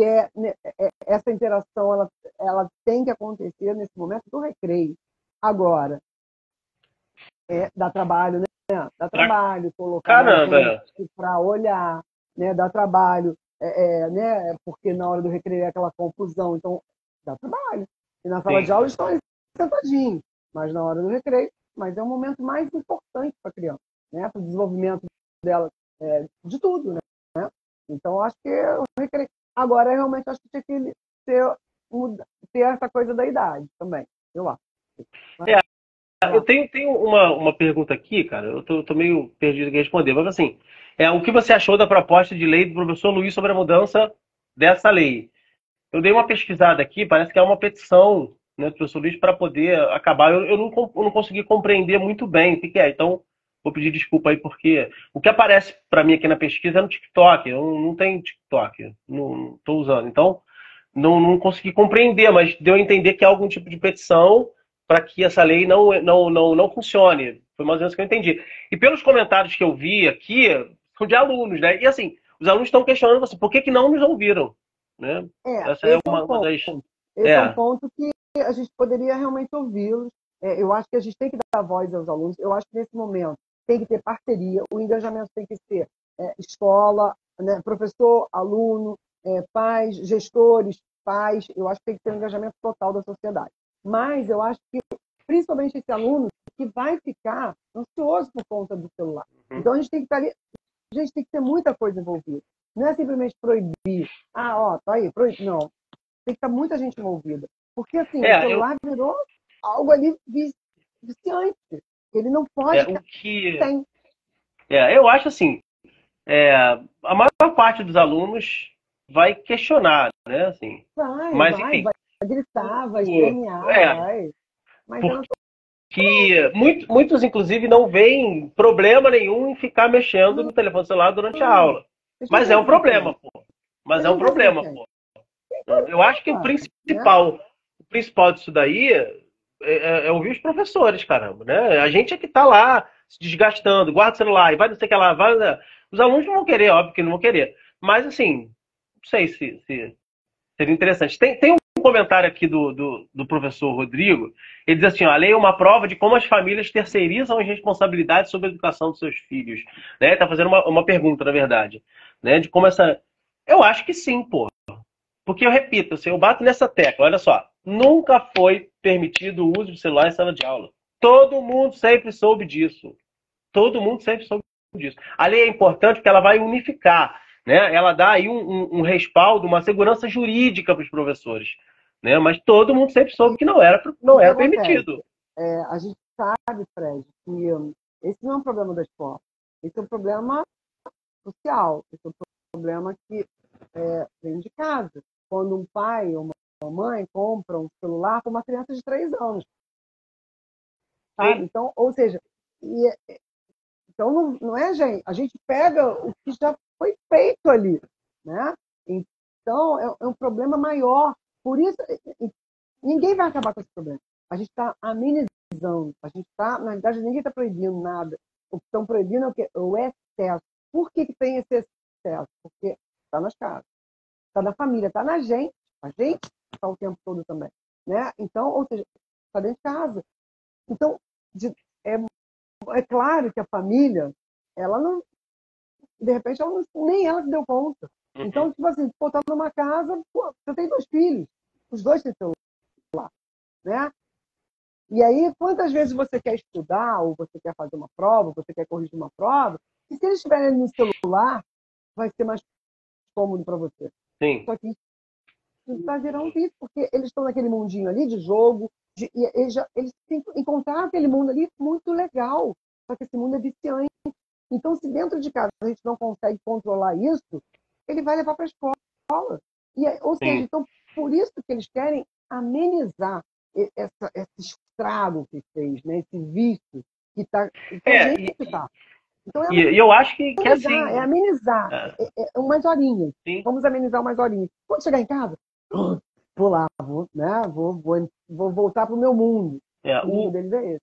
essa interação ela tem que acontecer nesse momento do recreio. Agora, dá trabalho, né? Dá Pra trabalho colocar mais caramba. gente para olhar, né? Dá trabalho, né? Porque na hora do recreio é aquela confusão, então dá trabalho. E na sala Sim. de aula estão aí sentadinhos, mas na hora do recreio, mas é o momento mais importante para a criança, né? Para o desenvolvimento dela, de tudo, né? Então, acho que o recreio. Agora, eu realmente acho que tinha que ter, ter essa coisa da idade também, eu acho. É, eu tenho uma pergunta aqui, cara. Eu tô meio perdido em responder, mas assim, o que você achou da proposta de lei do professor Luiz sobre a mudança dessa lei? Eu dei uma pesquisada aqui, parece que é uma petição, né, do professor Luiz para poder acabar. Eu não consegui compreender muito bem o que é. Então, vou pedir desculpa aí, porque o que aparece para mim aqui na pesquisa é no TikTok. Eu não tenho TikTok, não estou usando. Então, não consegui compreender, mas deu a entender que é algum tipo de petição para que essa lei não funcione. Foi mais ou menos o que eu entendi. E pelos comentários que eu vi aqui, são de alunos, né? E assim, os alunos estão questionando você, por que não nos ouviram? Né? Essa é Esse é um uma ponto. das. Esse é um É, ponto que a gente poderia realmente ouvi-los. Eu acho que a gente tem que dar voz aos alunos. Eu acho que nesse momento tem que ter parceria. O engajamento tem que ser escola, né, professor, aluno, pais, gestores, pais. Eu acho que tem que ter um engajamento total da sociedade. Mas eu acho que, principalmente esse aluno, que vai ficar ansioso por conta do celular. Então, a gente tem que estar ali, a gente tem que ter muita coisa envolvida. Não é simplesmente proibir. Tá aí, proibir. Não, tem que estar muita gente envolvida. Porque, assim, o eu, celular virou algo ali viciante. Ele não pode o ficar que. sem. Eu acho assim, é, a maior parte dos alunos vai questionar, né? Assim, Vai, mas, vai, enfim, vai gritar, vai o, espernear, é, vai. Mas eu não porque muitos, inclusive, não veem problema nenhum em ficar mexendo não, no telefone celular durante a não. aula. Eles não Mas é têm um essa paciência. problema, pô. Mas Eles é um não têm essa problema, paciência. pô. Eu acho que Claro, né? o principal disso daí é ouvir os professores, caramba, né? A gente é que tá lá se desgastando, guarda o celular e vai não sei o que lá, vai. Né? Os alunos não vão querer, óbvio que não vão querer. Mas assim, não sei se seria interessante. Tem um comentário aqui do professor Rodrigo. Ele diz assim, ó, a lei é uma prova de como as famílias terceirizam as responsabilidades sobre a educação dos seus filhos. Né? Ele está fazendo uma pergunta, na verdade. Né? De como essa... Eu acho que sim, pô. Porque eu repito, assim, eu bato nessa tecla. Olha só, nunca foi permitido o uso de celular em sala de aula. Todo mundo sempre soube disso. Todo mundo sempre soube disso. A lei é importante porque ela vai unificar, né? Ela dá aí um respaldo, uma segurança jurídica para os professores, né? Mas todo mundo sempre soube que O não que era acontece? permitido. A gente sabe, Fred, que esse não é um problema da escola. Esse é um problema social. Esse é um problema que vem de casa. Quando um pai ou uma mãe compra um celular para uma criança de 3 anos, sabe? Sim. Então, ou seja, então não é, gente? A gente pega o que já foi feito ali, né? Então, é um problema maior. Por isso, ninguém vai acabar com esse problema. A gente está amenizando. A gente está, na verdade, ninguém está proibindo nada. O que estão proibindo é o quê? O excesso. Por que tem esse excesso? Porque está nas casas, está na família, está na gente. A gente está o tempo todo também, né? Então, ou seja, está dentro de casa. Então, é, é claro que a família, ela não, de repente, nem ela se deu conta. Então, tipo assim, pô, tá numa casa, pô, você tem 2 filhos, os 2 têm celular, né? E aí, quantas vezes você quer estudar, ou você quer fazer uma prova, ou você quer corrigir uma prova, e se eles estiverem no celular, vai ser mais cômodo para você. Sim. Só que isso está virando isso, porque eles estão naquele mundinho ali de jogo, e eles encontraram aquele mundo ali muito legal, só que esse mundo é viciante. Então, se dentro de casa a gente não consegue controlar isso, ele vai levar para a escola. Ou seja, Sim. então, por isso que eles querem amenizar esse estrago que fez, né? Esse vício que está. Que a gente está. Então, E eu acho que assim. é amenizar. Umas horinhas. Sim. Vamos amenizar umas horinhas. Quando chegar em casa, vou lá, né? Vou voltar para o meu mundo. O mundo deles é esse.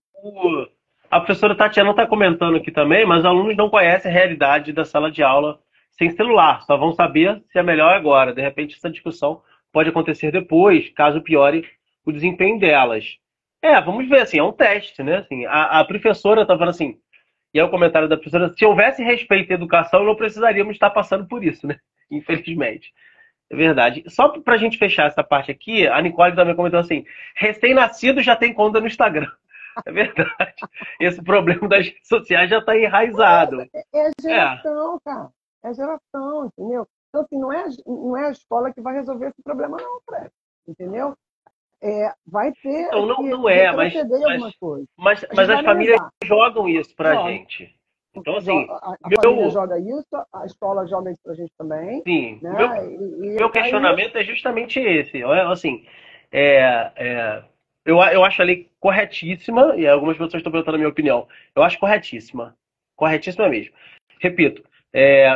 A professora Tatiana está comentando aqui também, mas os alunos não conhecem a realidade da sala de aula sem celular. Só vão saber se é melhor agora. De repente, essa discussão pode acontecer depois, caso piore o desempenho delas. Vamos ver, assim, é um teste, né? Assim, a professora está falando assim, e é o comentário da professora, se houvesse respeito à educação, não precisaríamos estar passando por isso, né? Infelizmente. É verdade. Só para a gente fechar essa parte aqui, a Nicole também comentou assim, recém-nascido já tem conta no Instagram. É verdade. Esse problema das redes sociais já está enraizado. É a geração, cara. É a geração, entendeu? Então, assim, não é a escola que vai resolver esse problema, não, Fred. Entendeu? Vai ter Então, que não é, retroceder em algumas coisas. mas as famílias jogam isso pra gente. Então, assim, a família joga isso, a escola joga isso pra gente também. Sim, né? meu questionamento é justamente esse. Assim, eu acho a lei corretíssima, e algumas pessoas estão perguntando a minha opinião. Eu acho corretíssima. Corretíssima mesmo. Repito,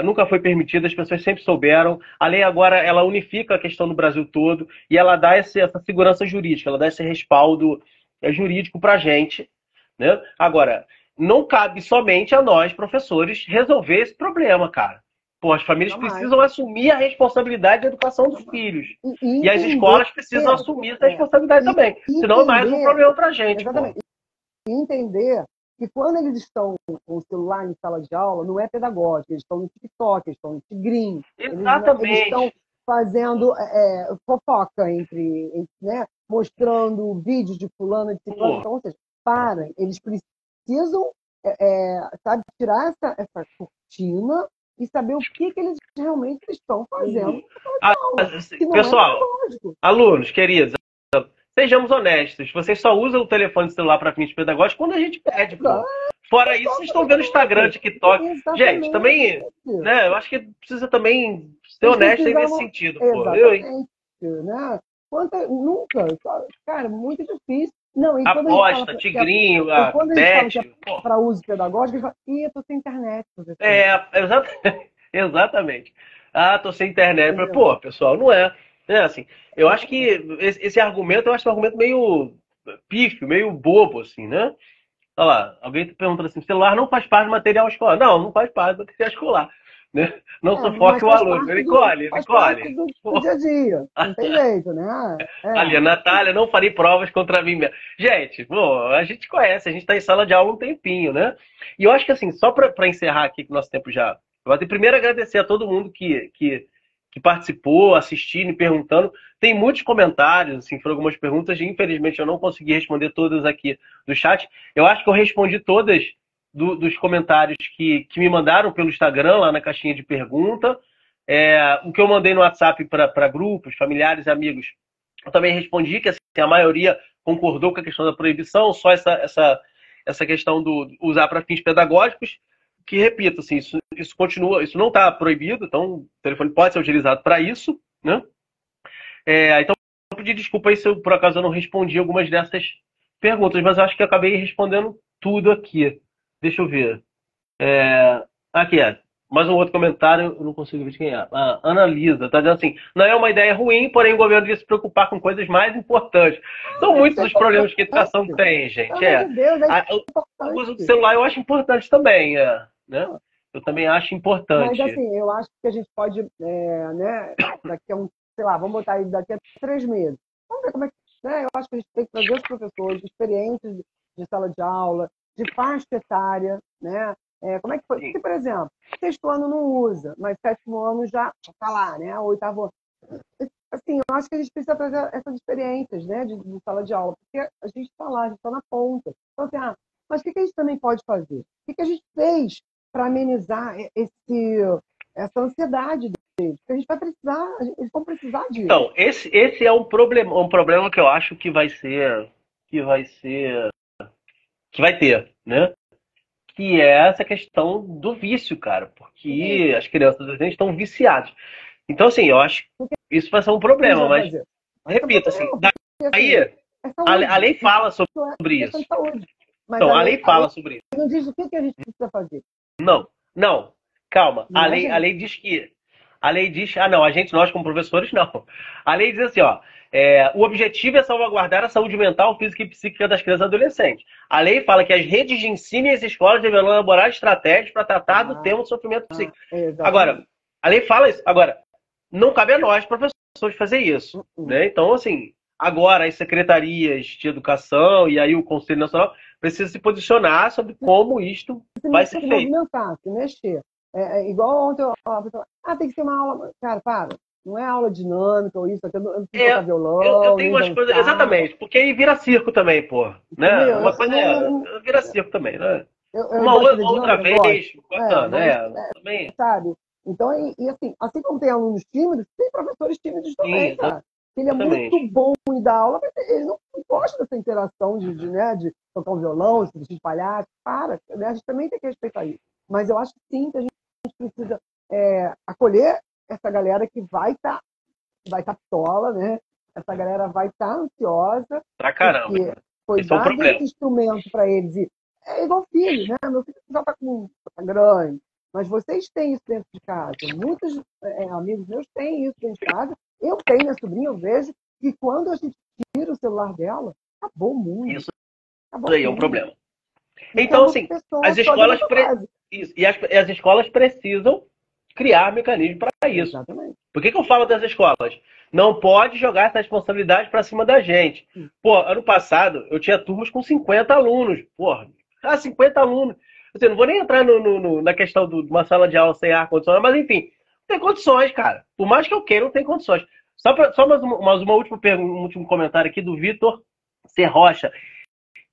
nunca foi permitido, as pessoas sempre souberam. A lei agora, ela unifica a questão do Brasil todo, e ela dá essa segurança jurídica, ela dá esse respaldo jurídico pra gente. Né? Agora, não cabe somente a nós, professores, resolver esse problema, cara. Pô, as famílias precisam assumir a responsabilidade da educação dos filhos. E as escolas precisam assumir essa responsabilidade também. Senão é mais um problema pra gente. Exatamente. E entender que quando eles estão com o celular em sala de aula, não é pedagógico, eles estão no TikTok, eles estão no Tigrinho. Exatamente. Eles estão fazendo fofoca né? Mostrando vídeos de fulano e de ciclano. Então, ou seja, parem. Eles precisam sabe, tirar essa cortina e saber o que eles realmente estão fazendo. Pessoal, alunos, queridos, sejamos honestos. Vocês só usam o telefone celular para fins pedagógicos quando a gente pede, pô. Fora isso, vocês estão vendo Instagram, TikTok. Exatamente. Gente, também, né? Eu acho que precisa também ser honesto nesse sentido, pô. Exatamente, né? Nunca, cara, muito difícil. Não, e aposta, tigrinho, quando a gente fala para uso pedagógico, a gente fala, eu tô sem internet. Exatamente. Tô sem internet. Pô, pessoal, não é. Assim, eu acho que esse argumento, eu acho um argumento meio pífio, meio bobo, assim, né? Olha lá, alguém tá perguntando assim, celular não faz parte do material escolar. Não faz parte do material escolar. né? Não Mas sufoque o faz aluno. parte Nicole, faz parte Nicole. do dia a dia. Não tem jeito, né? Ali, a Natália, não farei provas contra mim mesmo. Gente, pô, a gente conhece, a gente está em sala de aula um tempinho, né? E eu acho que assim, só para encerrar aqui, que o nosso tempo já. Eu vou ter primeiro agradecer a todo mundo que participou, assistindo e perguntando. Tem muitos comentários, assim, foram algumas perguntas, e infelizmente eu não consegui responder todas aqui do chat. Eu acho que eu respondi todas dos comentários que me mandaram pelo Instagram, lá na caixinha de pergunta. O que eu mandei no WhatsApp para grupos, familiares e amigos, eu também respondi que assim, a maioria concordou com a questão da proibição, só essa questão do usar para fins pedagógicos, que, repito, assim, isso continua, isso não está proibido, então o telefone pode ser utilizado para isso, né? Então, eu pedi desculpa aí se eu, por acaso eu não respondi algumas dessas perguntas, mas eu acho que eu acabei respondendo tudo aqui. Deixa eu ver. Aqui é. Mais um outro comentário, eu não consigo ver de quem é. A Ana Lisa está dizendo assim: não é uma ideia ruim, porém o governo devia se preocupar com coisas mais importantes. São Isso muitos é os problemas que a importante. educação tem, Pelo gente. amor de Deus, é O uso do importante. celular eu acho importante também, né? Eu também acho Mas, importante. assim, eu acho que a gente pode, né, daqui a sei lá, vamos botar aí daqui a 3 meses. Vamos ver como é que, né? Eu acho que a gente tem que trazer os professores experientes de sala de aula, de faixa etária, né? Como é que foi? Sim. Porque, por exemplo, sexto ano não usa, mas sétimo ano já está lá, né? Oitavo ano. Assim, eu acho que a gente precisa trazer essas experiências, né, de sala de aula, porque a gente está lá, a gente está na ponta. Então, assim, mas o que a gente também pode fazer? O que a gente fez para amenizar essa ansiedade deles? Porque a gente vai precisar, eles vão precisar disso. Então, esse é um problema que eu acho que vai ter, né? Que é essa questão do vício, cara, porque as crianças e adolescentes estão viciadas. Então, assim, eu acho que isso vai ser um O que a gente problema, vai mas, fazer? Vai ser um repito, assim, problema, porque assim, daí é a saúde. lei fala Isso é sobre questão de isso. saúde. Mas Então, a lei a lei fala sobre isso. não diz o que a gente precisa fazer. Não, não, calma. Não A é, lei, a gente? lei diz que. A lei diz. Ah, não, nós como professores, não. A lei diz assim, ó. O objetivo é salvaguardar a saúde mental, física e psíquica das crianças e adolescentes. A lei fala que as redes de ensino e as escolas deverão elaborar estratégias para tratar do tema do sofrimento psíquico. Agora, Exatamente. a lei fala isso. Agora, não cabe a nós, professores, fazer isso. Né? Então, assim, agora as secretarias de educação e aí o Conselho Nacional precisam se posicionar sobre como isto vai ser Se feito. movimentar, se mexer. Igual ontem, a pessoa, tem que ser uma aula. Cara, para. Não é aula dinâmica ou isso, aqui, eu não preciso tocar Eu violão, tenho nem umas coisas. dançar. Exatamente, porque aí vira circo também, pô. Né? Entendeu? Uma coisa vira circo também, né? Eu Uma gosto de outra, fazer outra dinâmica, eu gosto. vez, bacana, Mas, também. sabe? Então, assim como tem alunos tímidos, tem professores tímidos também, Sim, cara. Ele é muito exatamente. bom em dar aula, mas ele não gosta dessa interação né, de tocar um violão, de espalhar. Para, né? A gente também tem que respeitar isso. Mas eu acho que sim, que a gente precisa acolher essa galera que vai tá pistola, né? Essa galera vai estar ansiosa, Pra caramba. porque foi Esse é o dado esse problema. instrumento para eles. E é igual filho, né? Meu filho já tá grande, mas vocês têm isso dentro de casa. Muitos amigos meus têm isso dentro de casa. Eu tenho minha sobrinha, eu vejo que quando a gente tira o celular dela, acabou o mundo. Isso Acabou o aí é um mundo. problema. Porque é Então, uma assim, pessoa as só dentro escolas da fase. isso, e as escolas precisam criar mecanismos para isso. Exatamente. Por que eu falo das escolas? Não pode jogar essa responsabilidade para cima da gente. Pô, ano passado eu tinha turmas com 50 alunos. Porra, 50 alunos. Assim, não vou nem entrar na questão de uma sala de aula sem ar-condicionado, mas enfim, não tem condições, cara. Por mais que eu queira, não tem condições. Só mais uma última pergunta, um último comentário aqui do Vitor C. Rocha,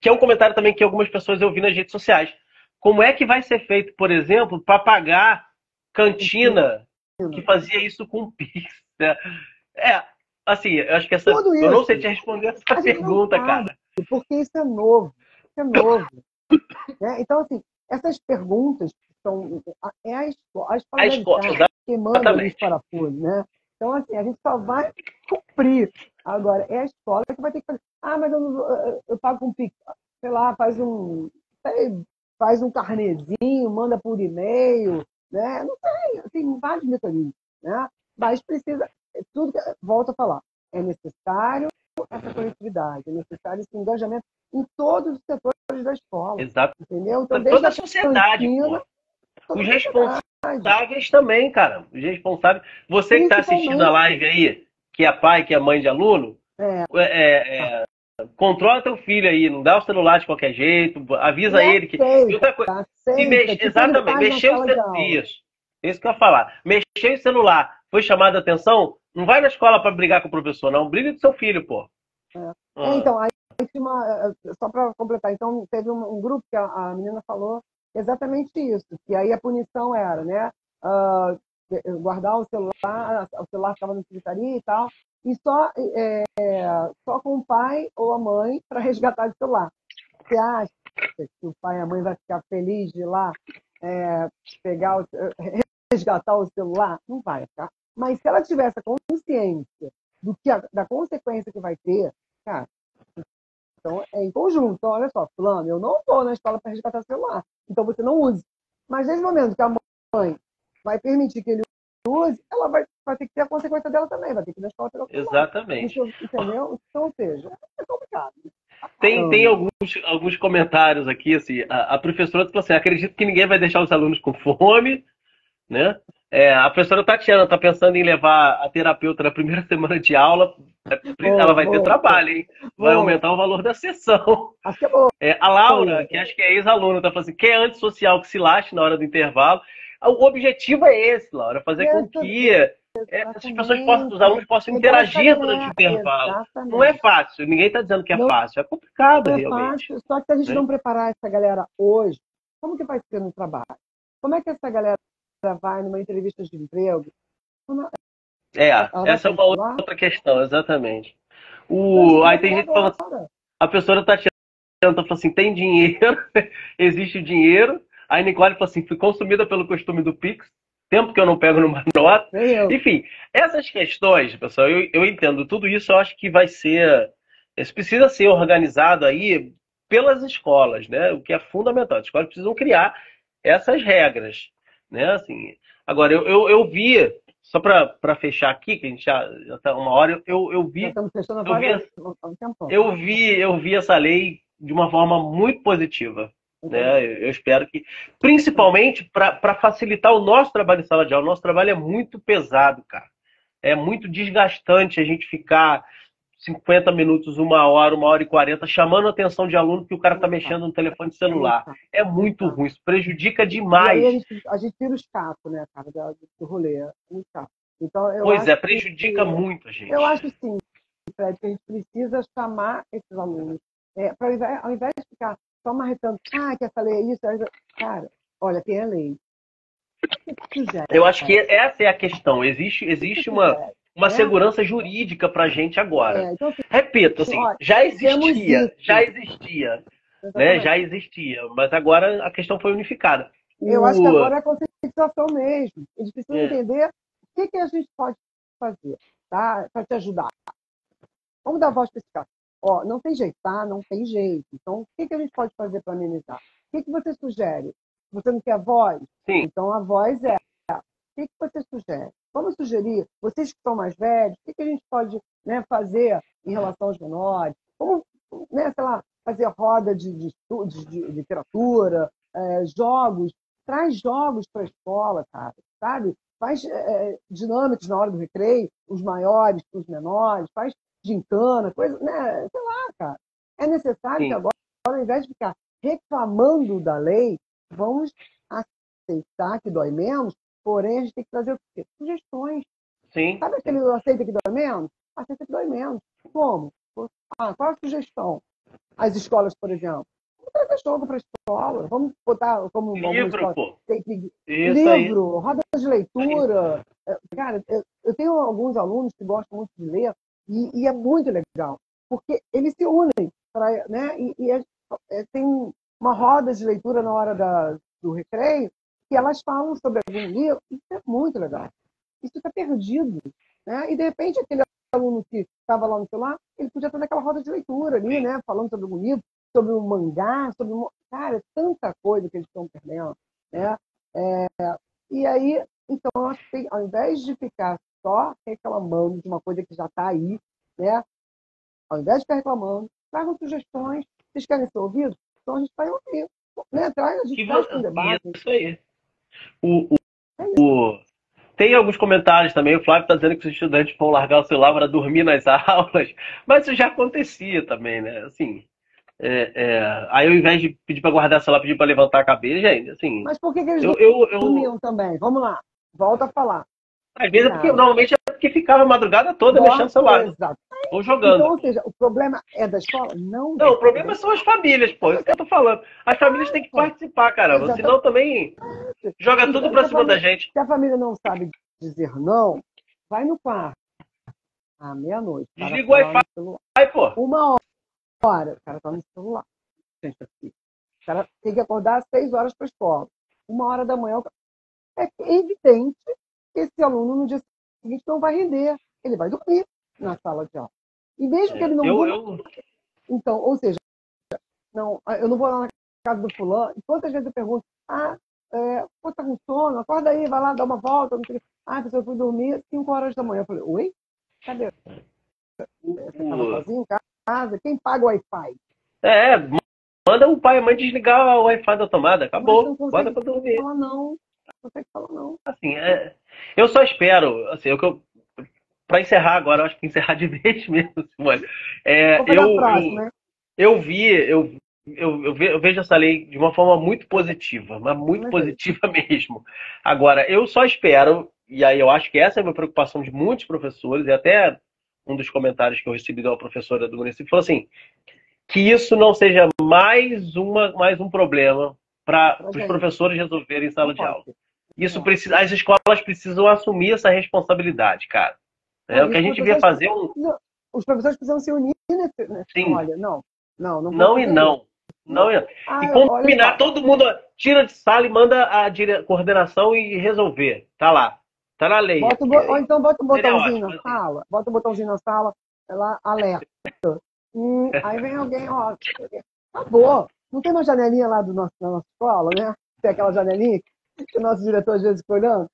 que é um comentário também que algumas pessoas eu vi nas redes sociais. Como é que vai ser feito, por exemplo, para pagar cantina que fazia isso com o Pix? Né? Assim, eu acho que Tudo eu não isso sei te responder essa a gente não pergunta, sabe, cara. porque isso é novo. Isso é novo. Né? Então, assim, essas perguntas são. A escola A deve escola, estar queimando ali os exatamente. parafusos, né? Então, assim, a gente só vai cumprir. Agora, é a escola que vai ter que fazer. Mas eu pago um Pix, sei lá, faz um carnezinho, manda por e-mail, né? Não tem, tem vários mecanismos, né? Mas precisa, volto a falar, é necessário essa coletividade, é necessário esse engajamento em todos os setores da escola, Exato. entendeu? Então, desde Toda a a sociedade, cantina, pô. toda Os a sociedade. responsáveis também, cara. Os responsáveis. Você que está assistindo a live aí, que é pai, que é mãe de aluno, É, controla teu filho aí, não dá o celular de qualquer jeito, avisa ele que. E outra coisa, aceita, tipo ele exatamente, faz na mexeu o sala de aula. isso que eu ia falar. Mexeu o celular, foi chamado a atenção, não vai na escola para brigar com o professor, não. Briga com seu filho, pô. Então, aí tinha só para completar, então teve um grupo que a menina falou exatamente isso, que aí a punição era, né, guardar o celular estava na secretaria e tal, e só com o pai ou a mãe para resgatar o celular. Você acha que o pai e a mãe vai ficar feliz de ir lá pegar resgatar o celular? Não vai, tá? Mas se ela tivesse a consciência da consequência que vai ter, cara, então é em conjunto. Então, olha só, fulano, eu não vou na escola para resgatar o celular, então você não use. Mas desde o momento que a mãe vai permitir que ele use, ela vai ter que ter a consequência dela também, vai ter que ir na escola pegar o celular. Exatamente. Entendeu? Então, ou seja, é complicado. Tem alguns comentários aqui, assim, a professora falou assim, acredito que ninguém vai deixar os alunos com fome, né? A professora Tatiana está pensando em levar a terapeuta na primeira semana de aula, ela vai ter trabalho, hein? Vai aumentar o valor da sessão. Acho que é bom. A Laura, que acho que é ex-aluna, está falando assim, quem é antissocial que se lasque na hora do intervalo. O objetivo é esse, Laura, fazer com que essas pessoas os alunos possam interagir durante o intervalo. Exatamente. Não é fácil, ninguém está dizendo que é fácil, é complicado não realmente. Fácil, só que se a gente não preparar essa galera hoje, como que vai ser no trabalho? Como é que essa galera vai numa entrevista de emprego? Essa é uma outra questão, exatamente. Aí tem gente falando assim, a professora Tatiana falou assim, tem dinheiro, existe o dinheiro. Aí Nicole falou assim, fui consumida pelo costume do Pix, tempo que eu não pego numa nota. Enfim, essas questões, pessoal, eu entendo. Tudo isso eu acho que vai ser... Isso precisa ser organizado aí pelas escolas, né? O que é fundamental. As escolas precisam criar essas regras, né? Assim, agora, eu vi, só para fechar aqui, que a gente já está uma hora, eu vi essa lei de uma forma muito positiva. Né? Eu espero que, principalmente para facilitar o nosso trabalho em sala de aula. O nosso trabalho é muito pesado, cara. É muito desgastante a gente ficar 50 minutos, 1 hora e 40, chamando a atenção de aluno que o cara está mexendo no telefone celular. É muito ruim, isso prejudica demais. E aí a gente tira o escapo, né, cara, do rolê. Então, prejudica muito a gente. Eu acho sim, Fred, que a gente precisa chamar esses alunos. Ao invés de ficar só marretando, que essa lei é isso, cara, olha, tem a lei. Eu acho que essa é a questão. Existe uma segurança jurídica para a gente agora. Então, repito, assim, já existia. Né? Já existia, mas agora a questão foi unificada. Eu acho que agora é a conscientização mesmo. Eles precisam entender o que a gente pode fazer, tá? Para te ajudar. Vamos dar voz para esse cara. Não tem jeito, tá? Não tem jeito. Então, o que a gente pode fazer para amenizar? O que você sugere? Você não quer voz? Sim. Então, a voz é. O que você sugere? Vamos sugerir, vocês que são mais velhos, o que a gente pode, né, fazer em relação aos menores? Vamos, né, sei lá, fazer roda de estudos, de literatura, jogos. Traz jogos para a escola, cara, sabe? Faz dinâmicas na hora do recreio, os maiores para os menores, faz gincana, coisa, né? Sei lá, cara. É necessário que agora, ao invés de ficar reclamando da lei, vamos aceitar que dói menos, porém a gente tem que trazer o quê? Sugestões. Sim. Sabe aquele aceita que dói menos? Aceita que dói menos. Como? Qual a sugestão? As escolas, por exemplo. Vamos trazer jogo para a escola. Vamos botar como livro, pô. Livro, roda de leitura. Cara, eu tenho alguns alunos que gostam muito de ler e é muito legal, porque eles se unem, né? Tem uma roda de leitura na hora do recreio que elas falam sobre algum livro. Isso é muito legal. Isso está perdido, né? E de repente aquele aluno que estava lá no celular, ele podia estar naquela roda de leitura ali, né? Falando sobre algum livro, sobre um mangá, cara, tanta coisa que eles estão perdendo, né? E aí, então, eu acho que ao invés de ficar só reclamando de uma coisa que já está aí, né? Ao invés de ficar reclamando, tragam sugestões. Vocês querem ser ouvidos? Então a gente vai ouvir, né? A gente traz para um debate. Isso aí. O, É isso. o- Tem alguns comentários também. O Flávio está dizendo que os estudantes vão largar o celular para dormir nas aulas, mas isso já acontecia também, né? Assim, aí ao invés de pedir para guardar o celular, pedir para levantar a cabeça, gente, assim, Mas por que que eles eu dormiam também? Vamos lá, volta a falar. às vezes Cara, normalmente é porque ficava a madrugada toda mexendo no dorme, celular, né? exato. Ou Então, jogando. ou seja, o problema é da escola? Não, Não, o gente, é da problema são as famílias, pô. Isso que eu tô falando. As famílias têm que escola. participar, caramba. Exatamente. Senão também joga tudo pra cima da gente. Se a família não sabe dizer não, vai no quarto. À meia-noite, o cara Desliga o tá lá Wi-Fi, no celular. pô. Uma hora, o cara tá no celular. Gente, assim, o cara tem que acordar às 6 horas para a escola. 1 hora da manhã, é evidente que esse aluno no dia seguinte não vai render. Ele vai dormir na sala de aula. E mesmo que ele não Eu, durma, eu, então, ou seja, não, eu não vou lá na casa do fulano. E quantas vezes eu pergunto, pô, tá com sono? Acorda aí, vai lá, dá uma volta. Não sei o quê. Eu fui dormir 5 horas da manhã. Eu falei, oi? Cadê? Você estava o- sozinho em casa? Quem paga o Wi-Fi? é, manda o pai e a mãe desligar o Wi-Fi da tomada. Mas você não Acabou. Bota consegue pra dormir. falar não. Não consegue falar não. Assim, eu só espero, assim, pra encerrar agora, eu acho que encerrar de vez mesmo, Simone. É, Vou pegar a próxima, hein? eu vi, eu vejo essa lei de uma forma muito positiva, mas muito Também vejo. positiva mesmo. Agora, eu só espero, e aí eu acho que essa é a minha preocupação de muitos professores, e até um dos comentários que eu recebi da professora do município falou assim, que isso não seja mais um problema para Pra os gente. professores resolverem em Não sala de pode aula. ser. Isso É. precisa, as escolas precisam assumir essa responsabilidade, cara. É Não, o e que a gente devia fazer os professores precisam se unir sim, olha, não pode não e fazer isso. não. Não e, e Olha combinar, só. todo mundo tira de sala e manda a coordenação e resolver. Tá lá. Tá na lei. Ou então bota um Seria botãozinho ótimo, na assim. sala, bota um botãozinho na sala, lá, alerta. Aí vem alguém, ó, acabou. Não tem uma janelinha lá na nossa escola, né? Tem aquela janelinha que o nosso diretor às vezes fica olhando.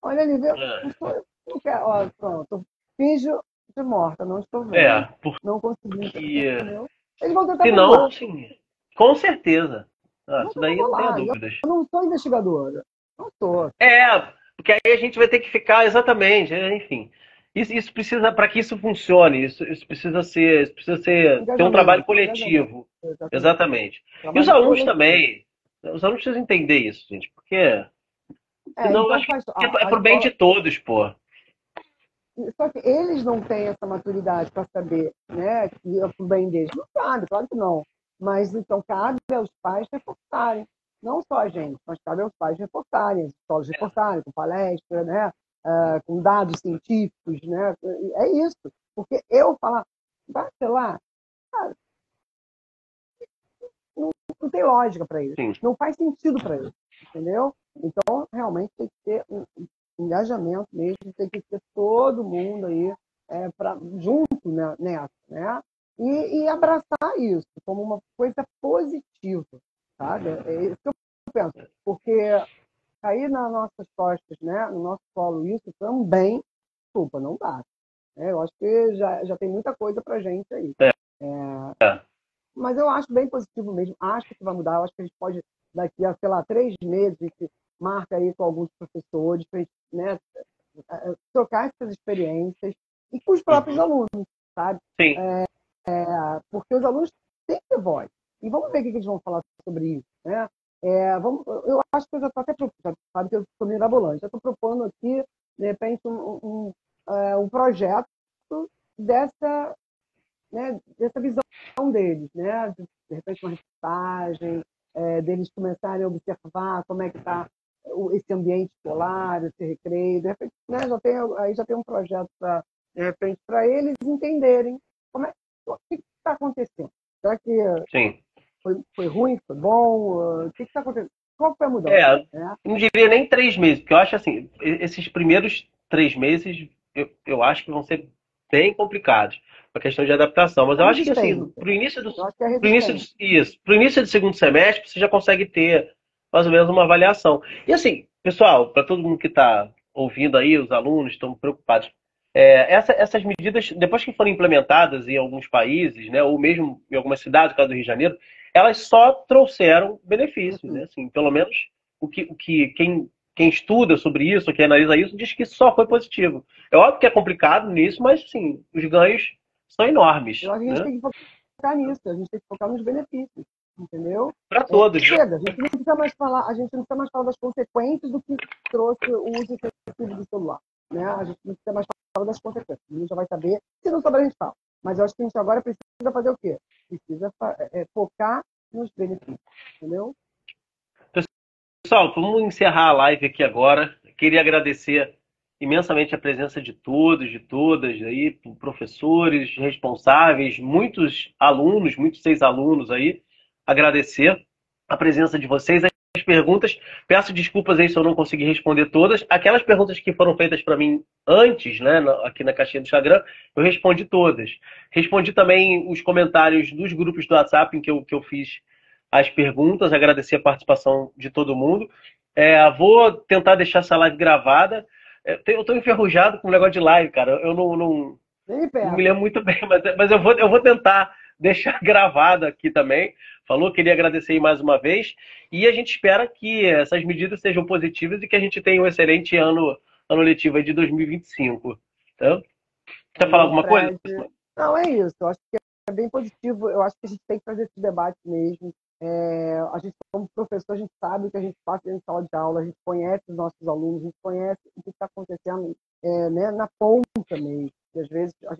Olha ali, vê, não É, estou, não quero, ó, pronto, finjo de morta, não estou vendo. é, Não consegui, porque entendeu? Eles vão tentar senão, burlar. assim, com certeza. Ah, Vão isso tentar daí não tenha burlar. Eu dúvidas. não sou investigadora. Não sou. Porque aí a gente vai ter que ficar exatamente, enfim. Isso precisa, para que isso funcione, isso precisa ter um trabalho Engajamento. coletivo. Exatamente. Exatamente. E os Trabalho alunos coletivo. também. Os alunos precisam entender isso, gente, porque senão eu Então acho que faz. é A pro bem escola. de todos, pô. Só que eles não têm essa maturidade para saber, né, que é o bem deles. Não sabe, claro que não. Mas então cabe aos pais reforçarem. Não só a gente, mas cabe aos pais reforçarem, as escolas reforçarem, com palestra, né, com dados científicos, né? É isso. Porque eu falar, vai, sei lá, cara, não tem lógica para eles. Sim. Não faz sentido para eles. Entendeu? Então, realmente tem que ter um engajamento mesmo, tem que ter todo mundo aí junto, né, nessa, né? E abraçar isso como uma coisa positiva, sabe? É isso que eu penso, porque cair nas nossas costas, né, no nosso colo, isso também, desculpa, não dá. Né? Eu acho que já tem muita coisa para gente aí. É. Mas eu acho bem positivo mesmo. Acho que vai mudar. Eu acho que a gente pode, daqui a, sei lá, 3 meses, a gente marca aí com alguns professores, para né, trocar essas experiências e com os próprios alunos, sabe? Sim. Porque os alunos têm que ter voz. E vamos ver o que eles vão falar sobre isso, né? Eu acho que eu já estou até propondo, sabe que eu sou mirabolante, já estou propondo aqui, de repente, um projeto dessa, né, dessa visão deles, né? De repente uma reportagem, deles começarem a observar como é que está esse ambiente escolar, esse recreio, de repente, né, aí já tem um projeto para, de repente, para eles entenderem o que está acontecendo. Será que Sim. foi ruim, foi bom? O que está acontecendo? Qual foi a mudança? Né? Não diria nem 3 meses, porque eu acho assim, esses primeiros 3 meses eu acho que vão ser bem complicados a questão de adaptação. Mas A eu acho que assim, resistência. eu acho que é a pro início do, resistência. isso, pro início do segundo semestre, você já consegue ter mais ou menos uma avaliação. E assim, pessoal, para todo mundo que está ouvindo aí, os alunos estão preocupados. Essas medidas, depois que foram implementadas em alguns países, né, ou mesmo em algumas cidades, no caso do Rio de Janeiro, elas só trouxeram benefícios, né? Assim, pelo menos quem estuda sobre isso, quem analisa isso, diz que só foi positivo. É óbvio que é complicado nisso, mas sim, os ganhos são enormes, Eu acho que a gente né? tem que focar nisso, a gente tem que focar nos benefícios, entendeu? Para todos. Chega, a gente não precisa mais falar, a gente não precisa mais falar das consequências do que trouxe o uso excessivo do celular, né? A gente não precisa mais falar das consequências, a gente já vai saber, se não souber a gente fala. Mas eu acho que a gente agora precisa fazer o quê? Precisa focar nos benefícios, entendeu? Pessoal, vamos encerrar a live aqui agora. Queria agradecer imensamente a presença de todos, de todas aí, professores, responsáveis, muitos alunos, muitos ex-alunos aí. Agradecer a presença de vocês, as perguntas. Peço desculpas aí se eu não consegui responder todas. Aquelas perguntas que foram feitas para mim antes, né, aqui na caixinha do Instagram, eu respondi todas. Respondi também os comentários dos grupos do WhatsApp em que eu fiz as perguntas, agradecer a participação de todo mundo. Vou tentar deixar essa live gravada. Eu estou enferrujado com o negócio de live, cara. Eu não me lembro muito bem, mas eu vou tentar deixar gravado aqui também. Falou, queria agradecer aí mais uma vez. E a gente espera que essas medidas sejam positivas e que a gente tenha um excelente ano letivo aí de 2025. Então, quer falar alguma coisa? Não, é isso. Eu acho que é bem positivo. Eu acho que a gente tem que fazer esse debate mesmo. A gente, como professor, a gente sabe o que a gente passa dentro de sala de aula, a gente conhece os nossos alunos, a gente conhece o que está acontecendo né, na ponta mesmo. E às vezes a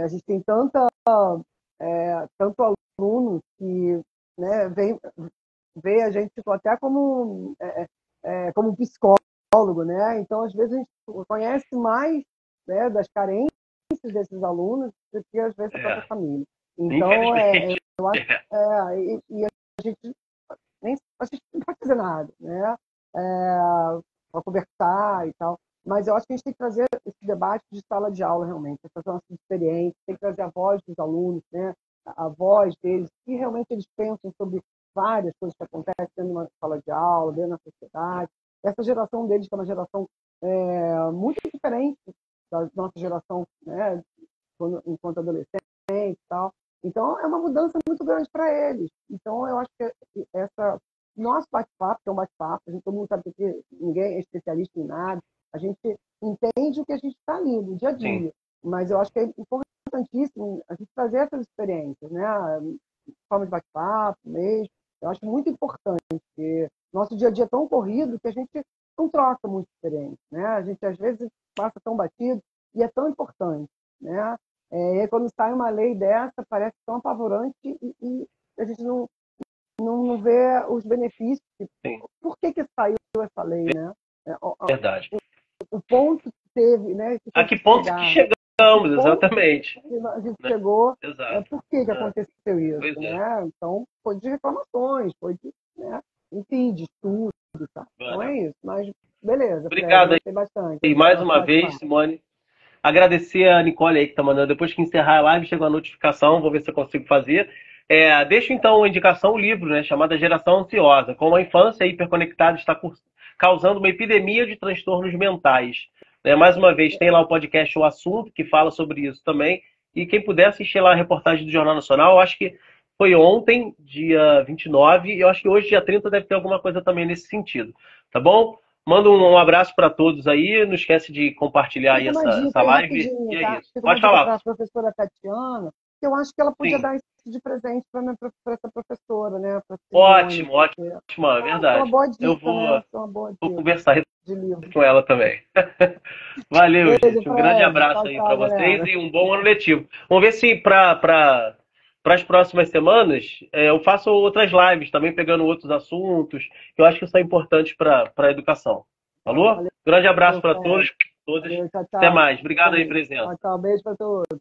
gente tem tanto aluno que né, vê a gente até como um psicólogo, né? Então, às vezes, a gente conhece mais né, das carências desses alunos do que, às vezes, a própria família. Então, eu acho e a gente não pode fazer nada, né? Para conversar e tal. Mas eu acho que a gente tem que trazer esse debate de sala de aula, realmente, essa nossa experiência, tem que trazer a voz dos alunos, né? A voz deles, que realmente eles pensam sobre várias coisas que acontecem dentro de uma sala de aula, dentro da sociedade. Essa geração deles, que é uma geração muito diferente da nossa geração, né? Enquanto adolescente e tal. Então, é uma mudança muito grande para eles. Então, eu acho que nosso bate-papo, que é um bate-papo, todo mundo sabe que ninguém é especialista em nada, a gente entende o que a gente está ali, no dia a dia. Sim. Mas eu acho que é importantíssimo a gente trazer essas experiências, né? Forma de bate-papo mesmo. Eu acho muito importante, porque nosso dia a dia é tão corrido que a gente não troca muita experiência, né? A gente, às vezes, passa tão batido e é tão importante, né? E aí, quando sai uma lei dessa, parece tão apavorante e a gente não vê os benefícios. Sim. Por que saiu essa lei, né? Verdade. O ponto que teve, né? A que ponto que chegamos, exatamente. A gente chegou. Exato. Por que aconteceu isso, né? Então, foi de reclamações, foi de, né? Enfim, de estudo, tá? Então é isso. Mas, beleza. Obrigado aí bastante. E mais uma vez, Simone. Agradecer a Nicole aí que está mandando. Depois que encerrar a live, chegou a notificação, vou ver se eu consigo fazer. Deixo então a indicação, o livro, né, chamado Geração Ansiosa, como a infância hiperconectada está causando uma epidemia de transtornos mentais. Mais uma vez, tem lá o podcast O Assunto, que fala sobre isso também. E quem puder assistir lá a reportagem do Jornal Nacional, eu acho que foi ontem, dia 29, e eu acho que hoje, dia 30, deve ter alguma coisa também nesse sentido. Tá bom? Manda um abraço para todos aí. Não esquece de compartilhar aí essa live. E é isso. Pode falar. Para a professora Tatiana, que eu acho que ela podia dar isso de presente para essa professora, né? Ótimo, é verdade. Uma boa dica, eu vou conversar livro com ela também. Valeu, gente. Um grande abraço aí para vocês e um bom ano letivo. Vamos ver se para as próximas semanas eu faço outras lives também, pegando outros assuntos que eu acho que são importantes para a educação. Falou? Grande abraço para todos. Todas. Até mais. Obrigado aí, presença. Tchau, beijo para todos.